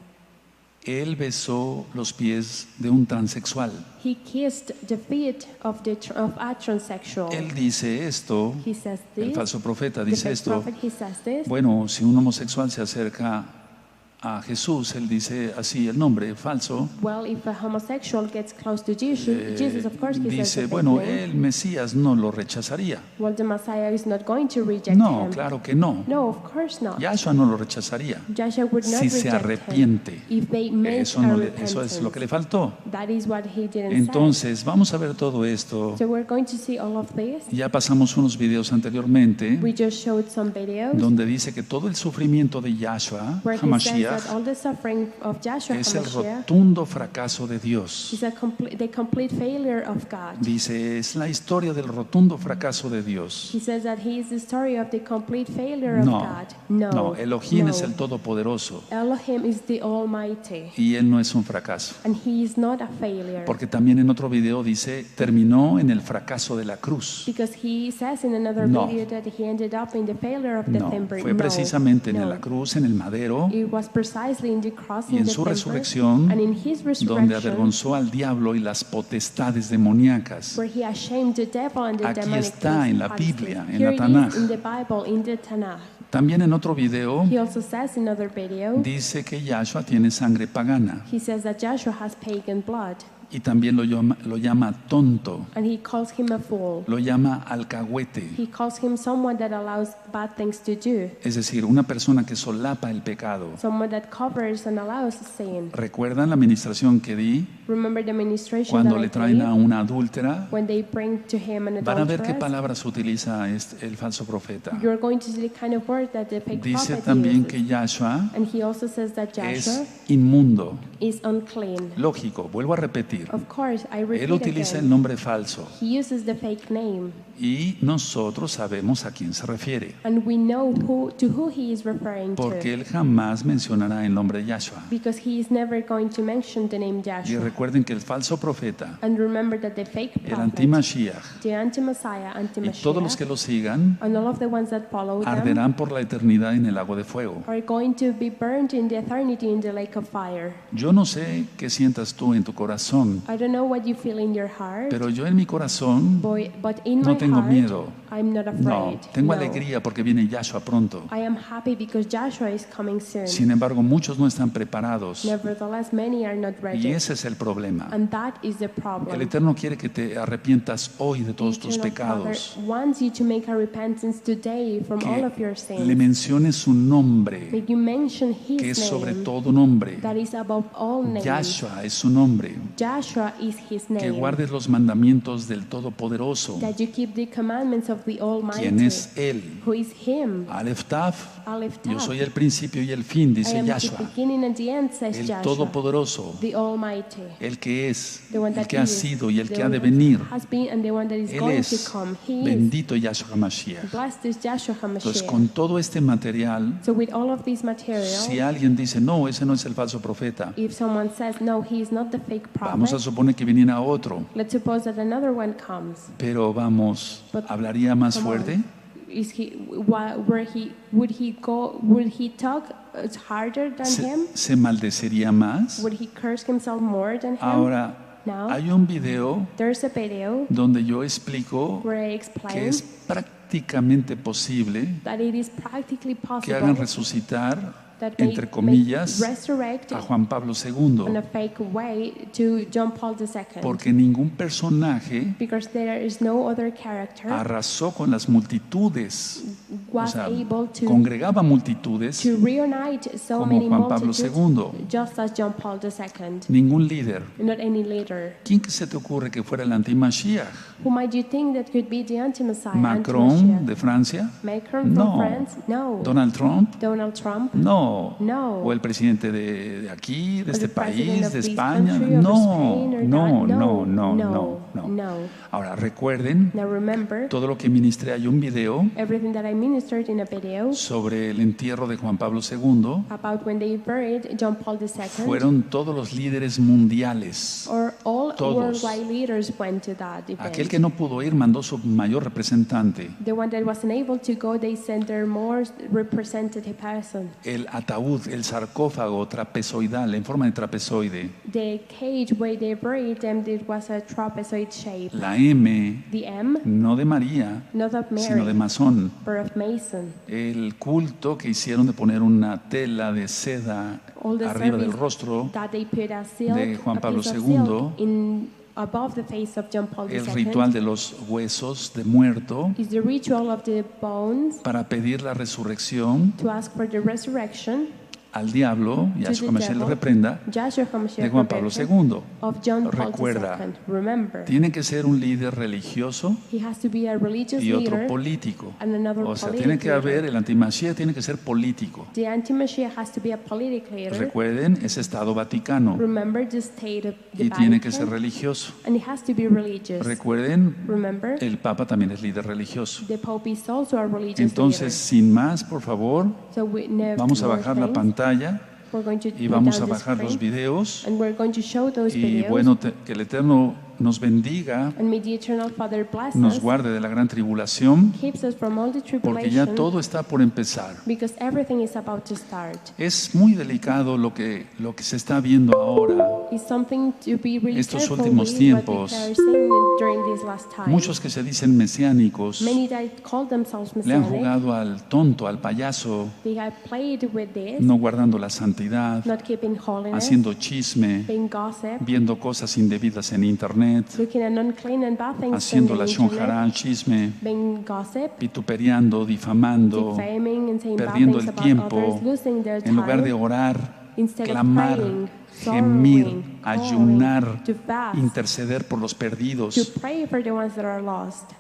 B: Él besó los pies de un transexual.
A: He kissed the feet of a transsexual.
B: Él dice esto,
A: He says
B: el
A: this.
B: falso profeta
A: The
B: dice
A: fake
B: esto.
A: prophet, he says this.
B: Bueno, si un homosexual se acerca a Jesús, él dice así el nombre falso.
A: Well, if a homosexual gets close to Jesus, of course, he says
B: Dice,
A: the
B: bueno,
A: fake name.
B: el Mesías no lo rechazaría.
A: Well, the Messiah is not going to reject
B: No,
A: him.
B: claro que no.
A: No, of course not.
B: Yahshua no lo rechazaría.
A: Joshua would not
B: Si se
A: reject
B: arrepiente.
A: him if they make
B: Eso,
A: a
B: eso es lo que le faltó.
A: That is what he didn't
B: Entonces, vamos a ver todo esto.
A: say. So we're going to see all of this.
B: Ya pasamos unos videos anteriormente
A: We just showed some videos
B: donde dice que todo el sufrimiento de Yahshua,
A: where he says
B: HaMashiach,
A: that all the suffering of Joshua
B: es el
A: HaMashiach
B: rotundo fracaso de Dios.
A: is the complete failure of God.
B: Dice, es la historia del rotundo fracaso de Dios.
A: He says that he is the story of the complete failure of
B: No,
A: God. No,
B: no, Elohim
A: no.
B: es el Todopoderoso
A: Elohim is the Almighty,
B: y Él no es un fracaso.
A: and he is not a failure.
B: Porque también en otro video dice, terminó en el fracaso de la cruz.
A: Because he says in another
B: No.
A: video that he ended up in the failure of the
B: No,
A: timber.
B: fue precisamente en
A: no.
B: la cruz, en el madero,
A: It was precisely in the cross,
B: y
A: in
B: en
A: the
B: su
A: timber,
B: resurrección,
A: and in his
B: donde
A: resurrection,
B: avergonzó al diablo y las potestades demoníacas.
A: where he ashamed the devil and the
B: Aquí
A: demonic
B: está en la
A: principalities.
B: Biblia, en
A: Here
B: la
A: it is
B: Tanaj.
A: in the Bible, in the Tanakh.
B: También en otro video
A: He also says in another video,
B: dice que Yahshua tiene sangre pagana.
A: he says that Joshua has pagan blood.
B: y también lo llama tonto,
A: and he calls him a fool.
B: lo llama alcahuete,
A: He calls him someone that allows bad things to do,
B: es decir, una persona que solapa el pecado.
A: someone that covers and allows sin.
B: ¿Recuerdan la administración que di?
A: Remember the ministration
B: Cuando
A: that
B: le
A: I
B: traen a
A: gave?
B: una adúltera,
A: When they bring to him an
B: van a ver qué
A: adulteress,
B: palabras utiliza el falso profeta.
A: you're going to see the kind of word that the fake
B: Dice
A: prophet
B: también
A: uses.
B: que Yahshua
A: And he also says that Joshua
B: es inmundo.
A: is unclean.
B: Lógico, vuelvo a repetir.
A: Of course, I repeat
B: Él utiliza el
A: again.
B: nombre falso
A: He uses the fake name,
B: y nosotros sabemos a quién se refiere,
A: and we know to who he is referring
B: porque
A: to,
B: él jamás mencionará el nombre de Yahshua.
A: because he is never going to mention the name
B: Y
A: Joshua.
B: recuerden que el falso profeta,
A: And remember that the fake
B: el
A: prophet,
B: anti-Mashiach
A: the anti-Messiah,
B: y todos los que
A: anti-Mashiach,
B: lo sigan
A: and all of the ones that follow them
B: arderán por la eternidad en el lago de fuego.
A: are going to be burned in the eternity in the lake of fire.
B: Yo no sé qué sientas tú en tu corazón,
A: I don't know what you feel in your heart,
B: pero yo en mi corazón
A: but in
B: no
A: my
B: tengo
A: heart,
B: miedo.
A: I'm not
B: No,
A: afraid.
B: tengo
A: No.
B: alegría porque viene Yahshua pronto.
A: I am happy because Joshua is coming soon.
B: Sin embargo, muchos no están preparados
A: Nevertheless, many are not
B: y
A: ready.
B: ese es el problema.
A: And that is the
B: El
A: problem.
B: Eterno quiere que te arrepientas hoy de todos tus
A: Eternal Father
B: pecados,
A: wants you to make a repentance today from all of your
B: que
A: sins.
B: le menciones su nombre,
A: That you mention
B: que es
A: his
B: sobre
A: name,
B: todo nombre.
A: that is above all names.
B: Yahshua es su nombre.
A: Joshua is his
B: Que
A: name.
B: guardes los mandamientos del Todopoderoso.
A: That you keep the commandments of the Almighty.
B: ¿Quién es Él?
A: Who is him?
B: Aleph Taf.
A: Aleph
B: Yo
A: Tav.
B: soy el principio y el fin,
A: I
B: dice
A: am the
B: Yahshua.
A: beginning and the end, says
B: El
A: Joshua.
B: Todopoderoso,
A: The Almighty.
B: el que es,
A: The one
B: el
A: that
B: que ha
A: is,
B: sido y el
A: the
B: que ha
A: one
B: de
A: that
B: venir.
A: has been and the one that is
B: Él
A: going to
B: es
A: come. He is.
B: bendito Yahshua Mashiach.
A: Blessed is Joshua
B: Entonces,
A: HaMashiach.
B: con todo este material,
A: So with all of these materials,
B: si alguien dice, no, ese no es el falso profeta,
A: if someone says, no, he is not the fake
B: vamos a
A: prophet,
B: suponer que viniera otro,
A: let's suppose that another one comes.
B: pero vamos,
A: But
B: ¿hablaría más
A: come on.
B: fuerte?
A: Is he, would he talk harder than him?
B: ¿Se maldecería más?
A: Would he curse himself more than him?
B: Ahora,
A: No.
B: hay un video
A: There's a video
B: donde yo explico
A: where I
B: que
A: explain
B: es prácticamente posible
A: that it is practically
B: que hagan
A: possible
B: resucitar,
A: that
B: entre
A: may
B: comillas,
A: resurrect
B: a Juan Pablo
A: in
B: II,
A: a fake way to John Paul II.
B: porque ningún personaje
A: Because there is no other character
B: arrasó con las multitudes, o
A: was
B: sea,
A: able to
B: congregaba multitudes
A: to reunite so
B: como
A: many
B: Juan Pablo
A: multitudes
B: II.
A: just as John Paul II.
B: Ningún líder.
A: Not any leader.
B: ¿Quién que se te ocurre que fuera el anti-Mashiach?
A: Who might you think that could be the anti-Messiah?
B: ¿Macron
A: anti-Mashiach?
B: de Francia?
A: Macron
B: No.
A: from France? No.
B: ¿Donald Trump?
A: Donald Trump?
B: No.
A: No.
B: ¿O el presidente de aquí, de
A: Or
B: este
A: the president
B: país,
A: of
B: de
A: this
B: España?
A: country, or
B: No,
A: Spain, or
B: no,
A: that?
B: no, no,
A: no,
B: no,
A: no.
B: Ahora, recuerden
A: Now remember,
B: todo lo que ministré. Hay un video
A: everything that I ministered in a video
B: sobre el entierro de Juan Pablo II.
A: about when they buried John Paul II,
B: Fueron todos los líderes mundiales.
A: or all
B: Todos.
A: worldwide leaders went to that event.
B: Aquel que no pudo ir mandó su mayor representante.
A: The one that wasn't able to go, they sent their more representative person.
B: El ataúd, el sarcófago trapezoidal, en forma de trapezoide.
A: The cage where they buried them, it was a trapezoid shape.
B: La M,
A: The M,
B: no de María,
A: not of
B: sino de
A: Mary,
B: masón.
A: but of Mason.
B: El culto que hicieron de poner una tela de seda
A: All the
B: arriba del
A: service
B: rostro,
A: that they put a silk,
B: de Juan
A: a
B: Pablo
A: piece of
B: II,
A: silk in above the face of John Paul
B: el
A: II,
B: ritual de los huesos de muerto,
A: is the ritual of the bones
B: para pedir la resurrección
A: to ask for the resurrection
B: al diablo,
A: to
B: Yahshua
A: the
B: Mashiach le
A: devil,
B: reprenda,
A: Joshua
B: de
A: HaMashiach
B: Juan Pablo
A: resurrection
B: II.
A: of John Paul
B: Recuerda,
A: II. Remember,
B: tiene que ser un líder religioso
A: he has to be a religious
B: y otro
A: leader
B: político.
A: and another
B: O sea,
A: political
B: tiene que haber,
A: leader.
B: el antimashiach tiene que ser político.
A: The anti-Mashiach has to be a political leader.
B: Recuerden, es Estado Vaticano
A: Remember the state of the
B: y tiene que ser
A: Vatican,
B: religioso.
A: and it has to be religious.
B: Recuerden,
A: Remember,
B: el Papa también es líder religioso.
A: the Pope is also a religious
B: Entonces, sin más, por favor,
A: leader. So we never
B: vamos a bajar la pantalla
A: We're going to
B: y
A: put
B: vamos a
A: down the
B: bajar los
A: screen,
B: videos.
A: and we're going to show those
B: Y
A: videos.
B: bueno, que el Eterno nos bendiga,
A: and may the Eternal Father bless
B: nos
A: us,
B: guarde de la gran tribulación,
A: keeps us from all the
B: porque ya
A: tribulation,
B: todo está por empezar.
A: because everything is about to start.
B: Es muy delicado lo que se está viendo ahora.
A: It's something to be really
B: Estos
A: careful
B: últimos
A: with
B: tiempos,
A: what we are seeing during these last times.
B: Muchos que se dicen mesiánicos
A: Many that call themselves
B: le han
A: Messianic,
B: jugado al tonto, al payaso,
A: they have played with this,
B: no guardando la santidad,
A: not keeping holiness,
B: haciendo chisme,
A: being gossip,
B: viendo cosas indebidas en internet,
A: looking at unclean and bad things
B: haciendo
A: on
B: la
A: the internet,
B: shonjará, chisme,
A: being gossip,
B: vituperiando, difamando,
A: defaming and saying bad
B: perdiendo
A: things
B: el
A: about
B: tiempo,
A: others, losing their
B: en lugar de
A: time,
B: orar,
A: instead of
B: clamar,
A: praying,
B: gemir,
A: sorrowing,
B: ayunar,
A: calling, to fast,
B: interceder por los
A: to
B: perdidos.
A: pray for the ones that are lost.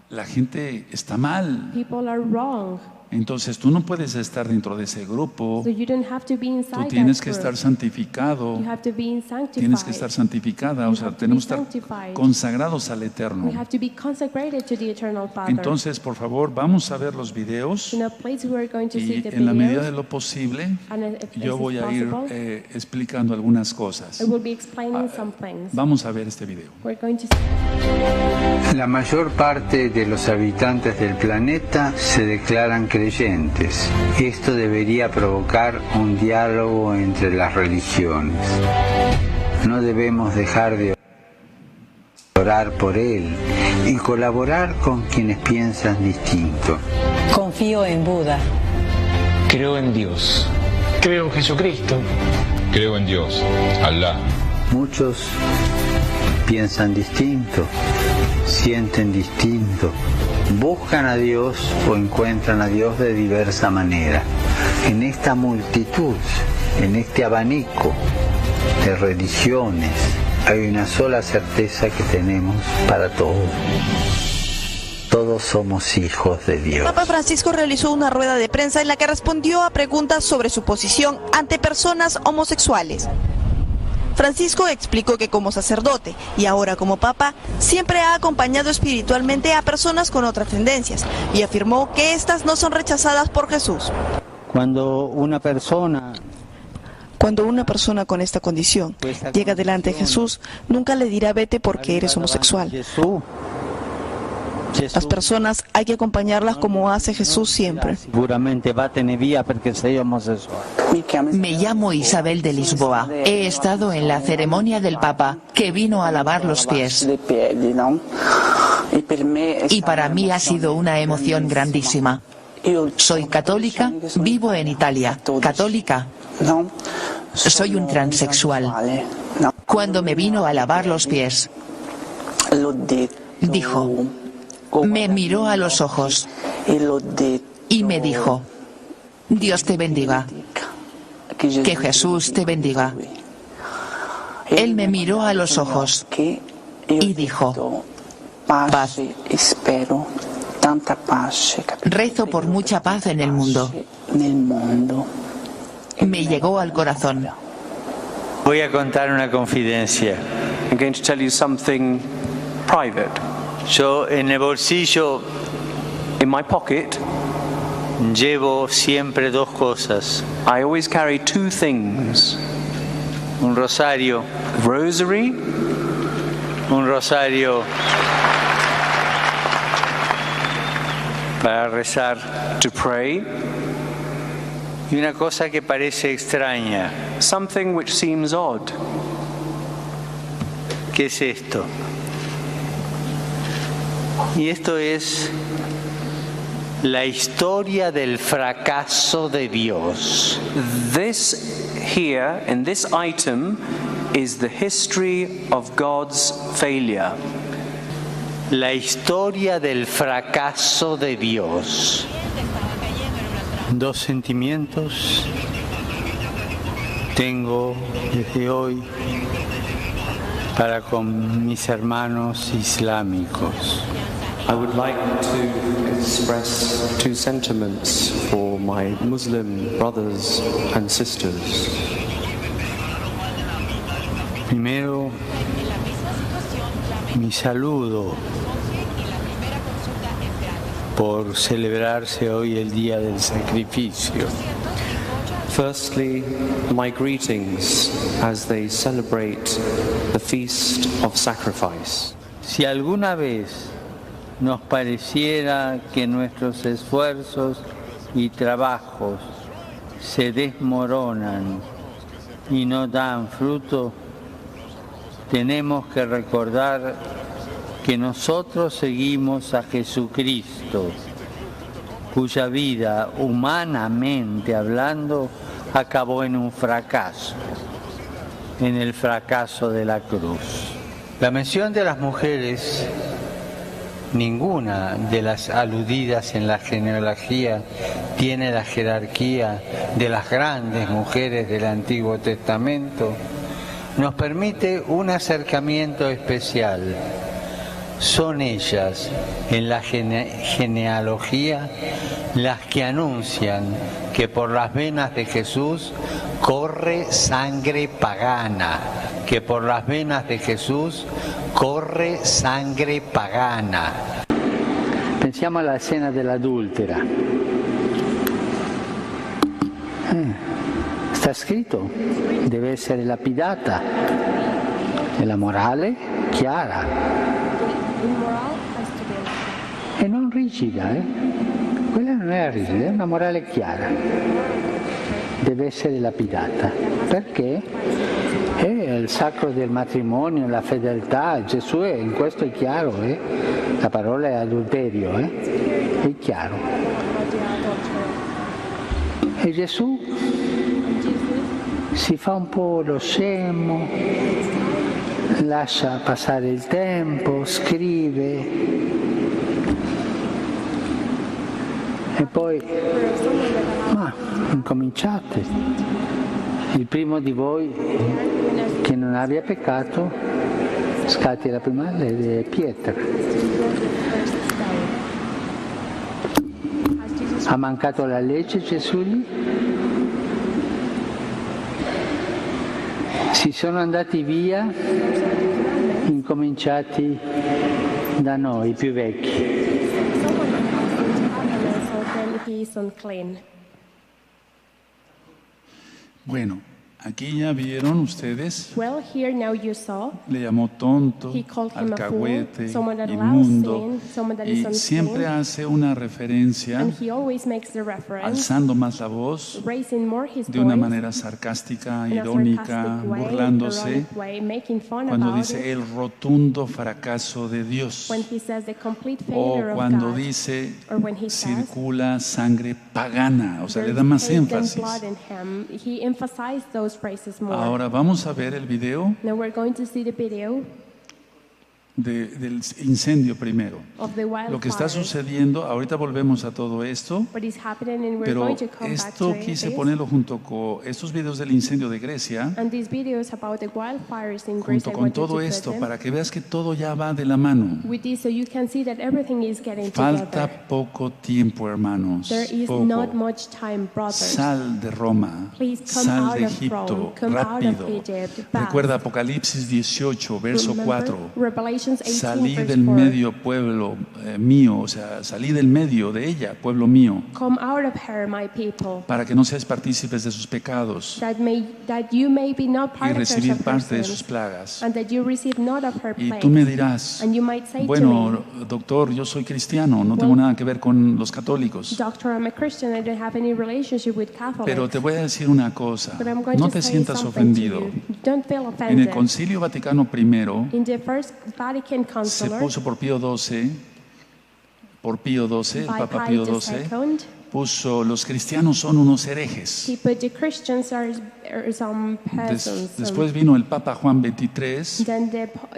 B: La gente está mal.
A: People are wrong,
B: Entonces tú no puedes estar dentro de ese grupo.
A: so you don't have to be
B: Tú
A: inside
B: tienes
A: that
B: que
A: group.
B: estar santificado.
A: You have to be sanctified.
B: Tienes que estar santificada. O
A: You
B: sea,
A: have to
B: tenemos
A: be
B: que estar
A: sanctified.
B: consagrados al
A: We
B: Eterno.
A: have to be consecrated to the Eternal Father.
B: Entonces, por favor, vamos a ver los videos.
A: In a place we are going to see
B: Y
A: the
B: en la medida de
A: videos,
B: lo posible,
A: and if
B: yo
A: this
B: voy
A: is
B: a ir
A: possible,
B: explicando algunas cosas.
A: I will be explaining some things.
B: Vamos a ver este video.
A: We're going to see.
C: La mayor parte de los habitantes del planeta se declaran creyentes. Esto debería provocar un diálogo entre las religiones. No debemos dejar de orar por él y colaborar con quienes piensan distinto.
D: Confío en Buda.
E: Creo en Dios.
F: Creo en Jesucristo.
G: Creo en Dios, Alá.
C: Muchos piensan distinto, sienten distinto, buscan a Dios o encuentran a Dios de diversa manera. En esta multitud, en este abanico de religiones, hay una sola certeza que tenemos para todos. Todos somos hijos de Dios.
H: Papa Francisco realizó una rueda de prensa en la que respondió a preguntas sobre su posición ante personas homosexuales. Francisco explicó que como sacerdote y ahora como papa, siempre ha acompañado espiritualmente a personas con otras tendencias y afirmó que estas no son rechazadas por Jesús.
C: Cuando una persona
H: con esta condición llega delante de Jesús, nunca le dirá vete porque eres homosexual. Las personas hay que acompañarlas como hace Jesús siempre.
C: Seguramente va a tener vía porque soy homosexual.
I: Me llamo Isabel de Lisboa. He estado en la ceremonia del Papa, que vino a lavar los pies. Y para mí ha sido una emoción grandísima. Soy católica, vivo en Italia. Católica. Soy un transexual. Cuando me vino a lavar los pies, dijo, me miró a los ojos y me dijo, Dios te bendiga, que Jesús te bendiga. Él me miró a los ojos y dijo, paz. Rezo por mucha paz en el mundo. Me llegó al corazón.
C: Voy a contar una confidencia.
F: I'm going to tell you something private.
C: Yo en el bolsillo
F: In my pocket,
C: llevo siempre dos cosas.
F: I always carry two things.
C: Un rosario.
F: Rosary,
C: Un rosario para rezar.
F: to pray,
C: Y una cosa que parece extraña.
F: something which seems odd.
C: ¿Qué es esto? Y esto es la historia del fracaso de Dios.
F: This here, in this item, is the history of God's failure.
C: La historia del fracaso de Dios. Dos sentimientos tengo desde hoy para con mis hermanos islámicos.
F: I would like to express two sentiments for my Muslim brothers and sisters.
C: Primero, mi saludo por celebrarse hoy el día del sacrificio.
F: Firstly, my greetings as they celebrate the Feast of Sacrifice.
C: Si alguna vez nos pareciera que nuestros esfuerzos y trabajos se desmoronan y no dan fruto, tenemos que recordar que nosotros seguimos a Jesucristo, cuya vida, humanamente hablando, acabó en un fracaso, en el fracaso de la cruz. La mención de las mujeres, ninguna de las aludidas en la genealogía tiene la jerarquía de las grandes mujeres del Antiguo Testamento, nos permite un acercamiento especial. Son ellas, en la genealogía, las que anuncian que por las venas de Jesús corre sangre pagana, que por las venas de Jesús corre sangre pagana. Pensiamo alla scena dell'adultera. Sta scritto, deve essere lapidata. È la morale chiara. E non rigida, quella non è rigida, è una morale chiara. Deve essere lapidata. Perché? È il sacro del matrimonio, la fedeltà. Gesù in questo è chiaro, la parola è adulterio, è chiaro. E Gesù si fa un po' lo scemo, lascia passare il tempo, scrive. E poi, ma incominciate, il primo di voi che non abbia peccato scatti la prima pietra. Ha mancato la legge Gesù lì? Si sono andati via, incominciati da noi, i più vecchi.
B: Bueno, aquí ya vieron ustedes,
A: Well, here now you saw.
B: le llamó tonto,
A: He called him a
B: alcahuete,
A: fool, someone that
B: inmundo,
A: allows sin, someone that is
B: y
A: unclean.
B: siempre hace una referencia
A: And he always makes the reference,
B: alzando más la voz,
A: raising more his
B: de una
A: voice,
B: manera sarcástica,
A: in a
B: irónica,
A: sarcastic way,
B: burlándose,
A: ironic way, making fun
B: cuando
A: about
B: dice
A: it.
B: el rotundo fracaso de Dios,
A: When he says the complete
B: o
A: failure of
B: cuando
A: God,
B: dice
A: or when he says
B: circula sangre pagana, o sea, le
A: there's
B: da más
A: hate and
B: énfasis.
A: blood in him, he emphasized those phrases more.
B: Ahora vamos a ver el video
A: Now we're going to see the video
B: del incendio primero.
A: of the
B: Lo que está
A: wildfires.
B: sucediendo, ahorita volvemos a todo esto,
A: What is happening, and we're
B: pero
A: going to come back
B: esto
A: to
B: quise
A: this.
B: ponerlo junto con estos videos del incendio de Grecia,
A: And these videos about the wildfires in Greece,
B: junto
A: I
B: con
A: wanted to
B: todo
A: put
B: esto,
A: them
B: para que veas que todo ya va de la mano.
A: with this so you can see that everything is getting
B: Falta
A: together.
B: poco tiempo, hermanos.
A: There is
B: Poco.
A: not much time, brothers.
B: Sal de Roma,
A: Please come
B: sal
A: out
B: de
A: of
B: Egipto,
A: Rome, come out
B: rápido.
A: of Egypt, fast.
B: Recuerda Apocalipsis 18, verso
A: Remember
B: 4.
A: Revelations 18,
B: Salí
A: verse
B: del
A: 4.
B: medio, pueblo mío, o sea, salí del medio de ella, pueblo mío,
A: Come out of her, my people,
B: para que no seas partícipes de sus pecados
A: that you may be not
B: y
A: partakers
B: recibir
A: of her
B: parte de
A: sins,
B: sus plagas.
A: and that you receive not of her
B: Y
A: plagues.
B: tú me dirás,
A: And you might say to
B: bueno, doctor, yo soy cristiano, no tengo nada que ver con los católicos.
A: me, Doctor, I'm a Christian, I don't have any relationship with Catholics.
B: Pero te voy a decir una cosa,
A: But I'm going
B: no
A: to
B: te
A: say
B: sientas
A: something
B: ofendido.
A: to you. Don't feel
B: En el
A: offended.
B: Concilio Vaticano I
A: In the First Vatican
B: se
A: Council,
B: puso por Pío XII, el
A: by
B: Papa Pío
A: Pius
B: XII,
A: II,
B: puso los cristianos son unos herejes.
A: he put the Christians are some persons.
B: Después vino el Papa Juan XXIII
A: Then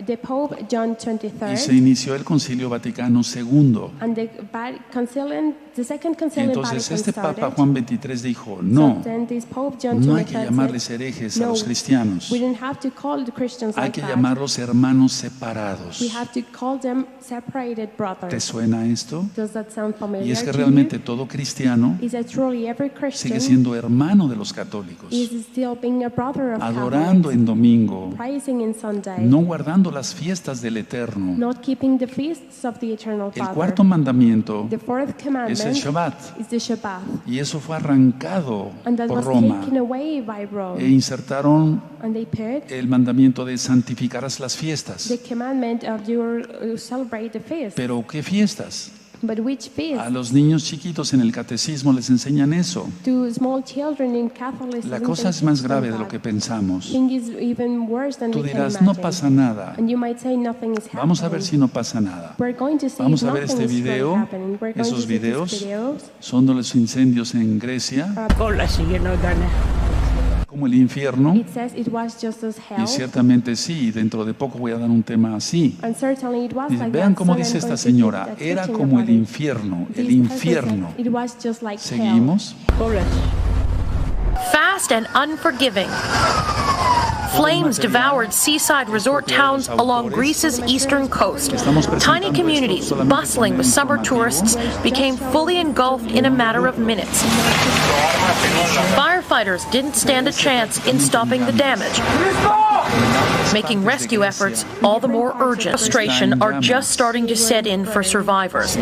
A: the Pope John
B: y se
A: XXIII
B: inició el Concilio Vaticano II.
A: and the Second
B: Y
A: Concilium
B: entonces
A: Vatican
B: este
A: started.
B: Papa Juan XXIII dijo, no,
A: So then this Pope John
B: no hay que
A: XXIII
B: llamarles
A: said,
B: herejes a
A: no,
B: los cristianos,
A: we don't have to call the Christians
B: hay
A: like
B: que
A: that.
B: llamarlos hermanos separados.
A: We have to call them separated
B: ¿Te
A: brothers.
B: suena esto?
A: Does that sound familiar
B: Y es que
A: to
B: realmente
A: you?
B: todo cristiano
A: Is that truly every
B: sigue
A: Christian
B: siendo hermano de los católicos.
A: is still still being a brother of
B: adorando en domingo,
A: praising in Sunday,
B: no guardando las fiestas del Eterno.
A: not keeping the feasts of the Eternal
B: El
A: Father.
B: cuarto mandamiento
A: The fourth
B: es
A: commandment
B: el Shabbat,
A: is the Shabbat,
B: y eso fue arrancado
A: and that
B: por
A: was
B: Roma
A: taken away by Rome.
B: e insertaron
A: And they put
B: el mandamiento de santificarás las fiestas.
A: the commandment of you celebrate the feast.
B: Pero ¿qué fiestas?
A: But which feast?
B: A los niños chiquitos en el catecismo les enseñan eso.
A: To small children in Catholicism,
B: La cosa es más grave de lo que pensamos.
A: thing is even worse than
B: Tú
A: we can
B: dirás,
A: imagine.
B: no pasa nada.
A: And you might say nothing is
B: Vamos a ver
A: happening.
B: si no pasa nada.
A: We're going to see
B: Vamos
A: if
B: a ver
A: nothing
B: este
A: is really
B: video.
A: happening. We're going
B: Esos
A: to see these
B: videos
A: videos.
B: son de los incendios en Grecia, como el infierno.
A: It says it was just as hell.
B: Y ciertamente sí, dentro de poco voy a dar un tema así.
A: And certainly it was
B: Dice,
A: like
B: vean
A: that.
B: cómo
A: So
B: dice
A: I'm
B: esta
A: going to
B: señora,
A: give a
B: era
A: teaching
B: como el
A: about it.
B: infierno,
A: This
B: el
A: person
B: infierno.
A: said it was just like hell.
B: Seguimos.
J: Fast and unforgiving. Flames devoured seaside resort towns along Greece's eastern coast. Tiny communities bustling with summer tourists became fully engulfed in a matter of minutes. Firefighters didn't stand a chance in stopping the damage, making rescue efforts all the more urgent. Frustration are just starting to set in for survivors.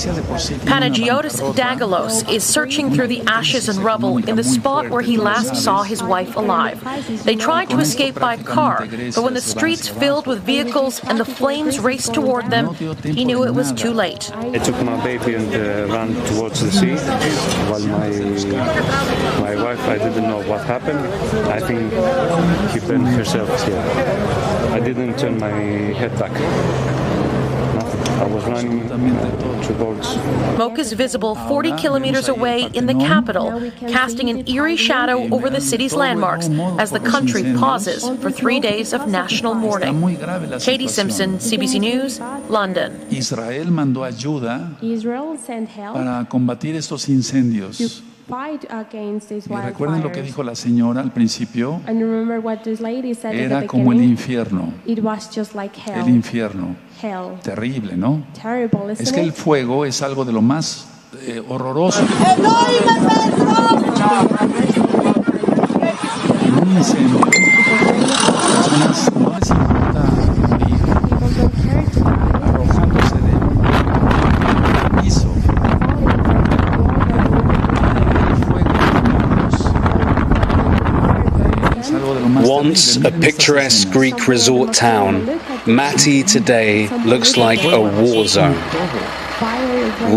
J: Panagiotis Dagalos is searching through the ashes and rubble in the spot where he last saw his wife alive. They tried to escape by car, but when the streets filled with vehicles and the flames raced toward them, he knew it was too late.
F: I took my baby and ran towards the sea, while my wife, I didn't know what happened. I think she burned herself here. I didn't turn my head back. I was running towards.
J: Smoke is visible 40 kilometers away in the capital, casting an eerie shadow over the city's landmarks as the country pauses for 3 days of national mourning. Katie Simpson, CBC News, London.
B: Israel mandó ayuda
A: Israel sent help
B: para combatir estos incendios.
A: fight against these
B: Y recuerden lo que
A: wildfires.
B: dijo la señora al principio,
A: And remember what this lady said at
B: era
A: the
B: como el
A: beginning?
B: infierno,
A: It was just like hell.
B: el infierno.
A: Hell.
B: Terrible, ¿no?
A: Terrible,
B: Es
A: isn't
B: que el
A: it?
B: fuego es algo de lo más horroroso. En un incendio, las personas no les importa morir
A: People don't care to die.
B: arrojándose del piso. El fuego, es algo de lo más
K: Once
B: terrible.
K: a
B: Miren estas
K: picturesque
B: escenas.
K: Greek resort town, Mati today looks like a war zone.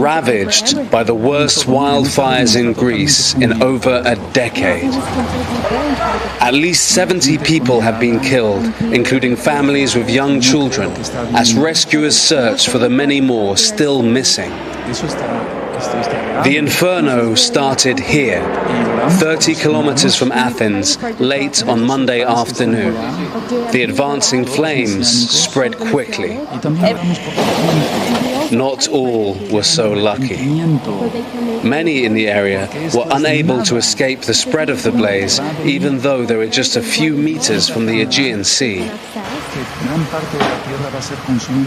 K: Ravaged by the worst wildfires in Greece in over a decade. At least 70 people have been killed, including families with young children, as rescuers search for the many more still missing. The inferno started here, 30 kilometers from Athens, late on Monday afternoon. The advancing flames spread quickly. Not all were so lucky. Many in the area were unable to escape the spread of the blaze, even though they were just a few meters from the Aegean Sea.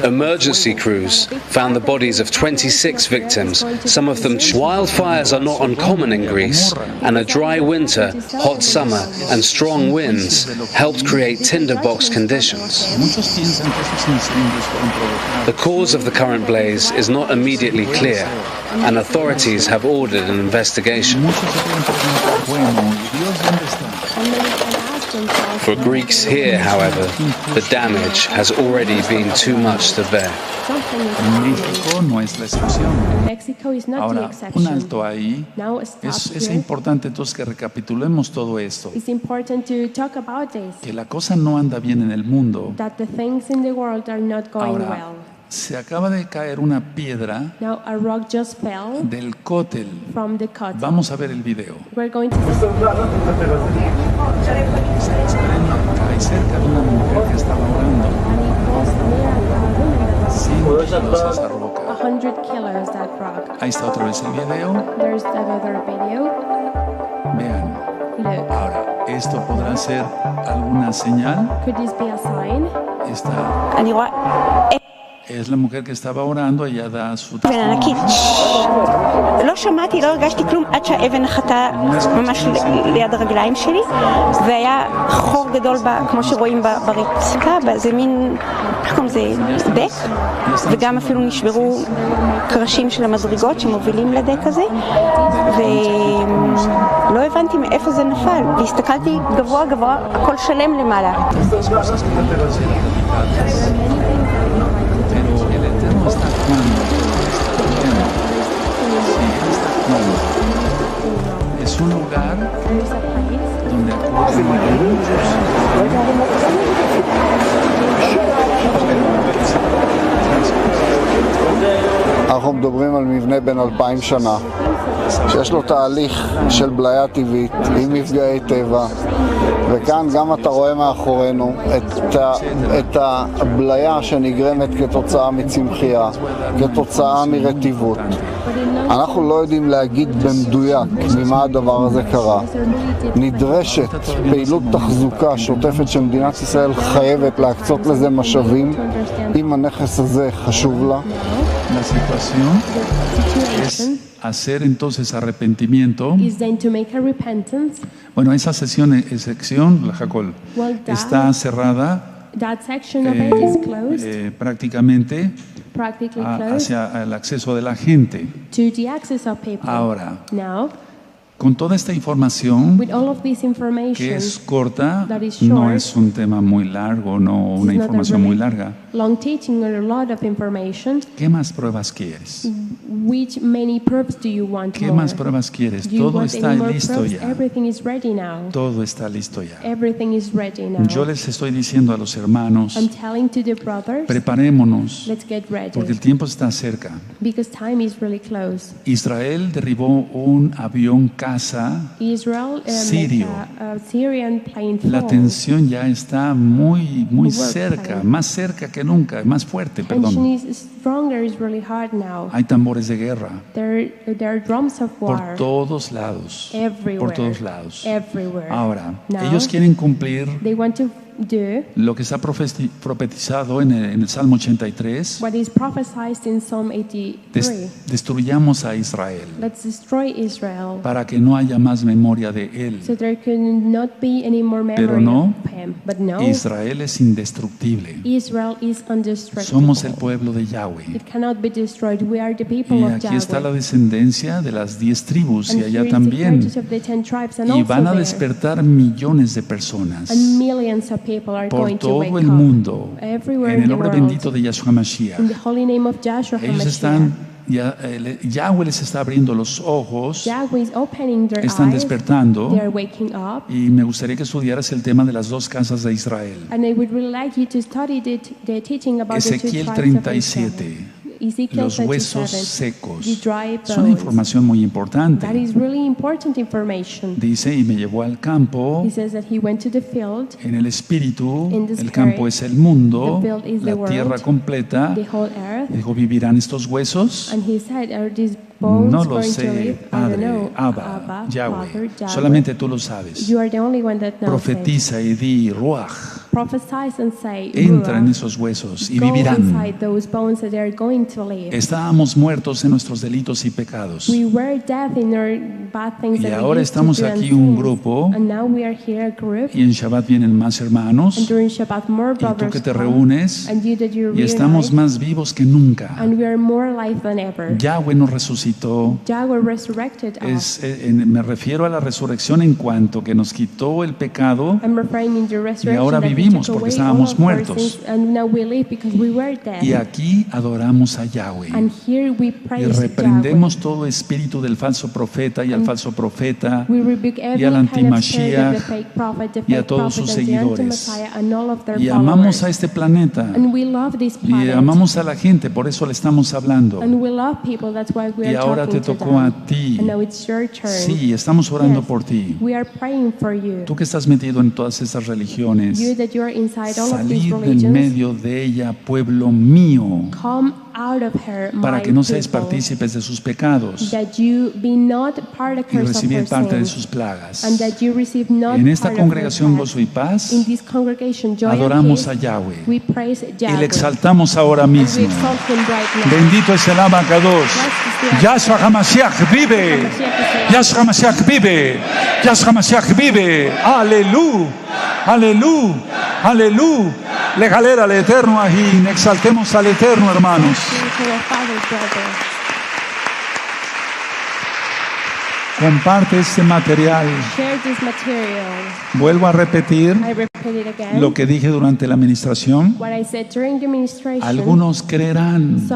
K: Emergency crews found the bodies of 26 victims, some of them. Wildfires are not uncommon in Greece, and a dry winter, hot summer, and strong winds helped create tinderbox conditions. The cause of the current blaze is not immediately clear, and authorities have ordered an investigation. For Greeks here, however, the damage has already been too much to bear.
B: México no es la excepción.
A: Mexico is not the
B: Ahora,
A: exception.
B: un alto ahí.
A: Now stop
B: Es
A: here.
B: importante entonces que recapitulemos todo esto.
A: It's important to talk about this.
B: Que la cosa no anda bien en el mundo.
A: That the things in the world are not going
B: Ahora,
A: well.
B: se acaba de caer una piedra
A: Now a rock just fell
B: del cótel.
A: from the cut.
B: Vamos a ver el video.
A: We're going to
B: Cae cerca de una mujer que estaba orando.
A: and it falls near a woman that was
B: 100 kilos esa roca.
A: 100 kilos that rock.
B: Ahí está otra vez el video.
A: There's another video.
B: Vean.
A: Look.
B: Ahora, ¿esto podrá ser alguna señal?
A: Could this be a sign?
B: Está. Es la mujer que estaba orando, ella da su
L: ענקית. לא שמעתי, לא הרגשתי כלום עד שהאבן נחתה ממש ליד הרגליים שלי, והיה חור גדול, כמו שרואים ברצפה, זה מין, איך קוראים לזה, דק, וגם אפילו נשברו קרשים של המדרגות שמובילים לדק הזה, ולא הבנתי מאיפה זה נפל, והסתכלתי גבוה גבוה, הכל שלם למעלה.
B: Es un lugar donde acuden muchos.
M: אנחנו מדברים על מבנה בן 2000 שנה, שיש לו תהליך של בליה טבעית עם מפגעי טבע, וכאן גם אתה רואה מאחורינו את הבליה שנגרמת כתוצאה מצמחייה, כתוצאה מרטיבות. אנחנו לא יודעים להגיד במדויק ממה הדבר הזה קרה. נדרשת פעילות תחזוקה שוטפת שמדינת ישראל חייבת להקצות לזה משאבים, אם הנכס הזה חשוב לה.
B: La situación es hacer entonces arrepentimiento. Bueno, esa sección, la Jacol, está cerrada prácticamente hacia el acceso de la gente. Ahora, con toda esta información, que es corta, no es un tema muy largo, no una información muy larga. ¿Qué más pruebas quieres? ¿Qué más pruebas quieres? Todo está listo ya. Todo está listo ya. Yo les estoy diciendo a los hermanos, preparémonos, porque el tiempo está cerca. Israel derribó un avión sirio. La tensión ya está muy cerca, más cerca que nunca, más fuerte, perdón. Hay tambores de guerra por todos lados, por todos lados. Ahora, ellos quieren cumplir lo que está profetizado en el Salmo 83. Destruyamos a Israel para que no haya más memoria de él. Pero no, Israel es indestructible. Somos el pueblo de Yahweh. Y aquí está la descendencia de las 10 tribus y allá también. Y van a despertar millones de personas por todo el mundo, en el nombre bendito de Yahshua Mashiach. Ellos están, Yahweh les está abriendo los ojos, están despertando, y me gustaría que estudiaras el tema de las dos casas de Israel. Ezequiel 37. Los huesos secos. Es una información muy importante. Dice, y me llevó al campo. En el espíritu, el campo es el mundo, la tierra completa. Dijo, ¿vivirán estos huesos? No lo sé, Padre, Abba, Yahweh. Solamente tú lo sabes. Profetiza y di, Ruach. Entra en esos huesos y vivirán. Estábamos muertos en nuestros delitos y pecados. Y ahora estamos aquí un grupo, y en Shabbat vienen más hermanos, y tú que te reúnes, y estamos más vivos que nunca. Yahweh nos resucitó. Me refiero a la resurrección en cuanto que nos quitó el pecado, y ahora vivimos porque estábamos muertos. Y aquí adoramos a Yahweh y reprendemos todo espíritu del falso profeta y al falso profeta y al antimashiach y a todos sus seguidores, y amamos a este planeta y amamos a la gente, por eso le estamos hablando. Y ahora te tocó a ti. Sí, estamos orando por ti. Tú que estás metido en todas esas religiones, Salid del medio de ella, pueblo mío, para que no seáis partícipes de sus pecados y recibid parte de sus plagas. En esta congregación gozo y paz adoramos a Yahweh y le exaltamos ahora mismo. Bendito es el Abacados. Yahshua HaMashiach vive. Yahshua HaMashiach vive. Yahshua HaMashiach vive. Aleluya. Aleluya. Aleluya. Le galera al Eterno ahí. Exaltemos al Eterno, hermanos. Comparte este material. Vuelvo a repetir lo que dije durante la administración. Algunos creerán,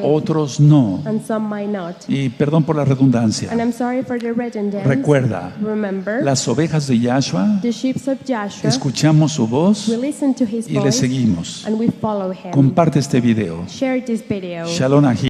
B: otros no. Y perdón por la redundancia. Recuerda, las ovejas de Yahshua, escuchamos su voz y le seguimos. Comparte este video. Shalom.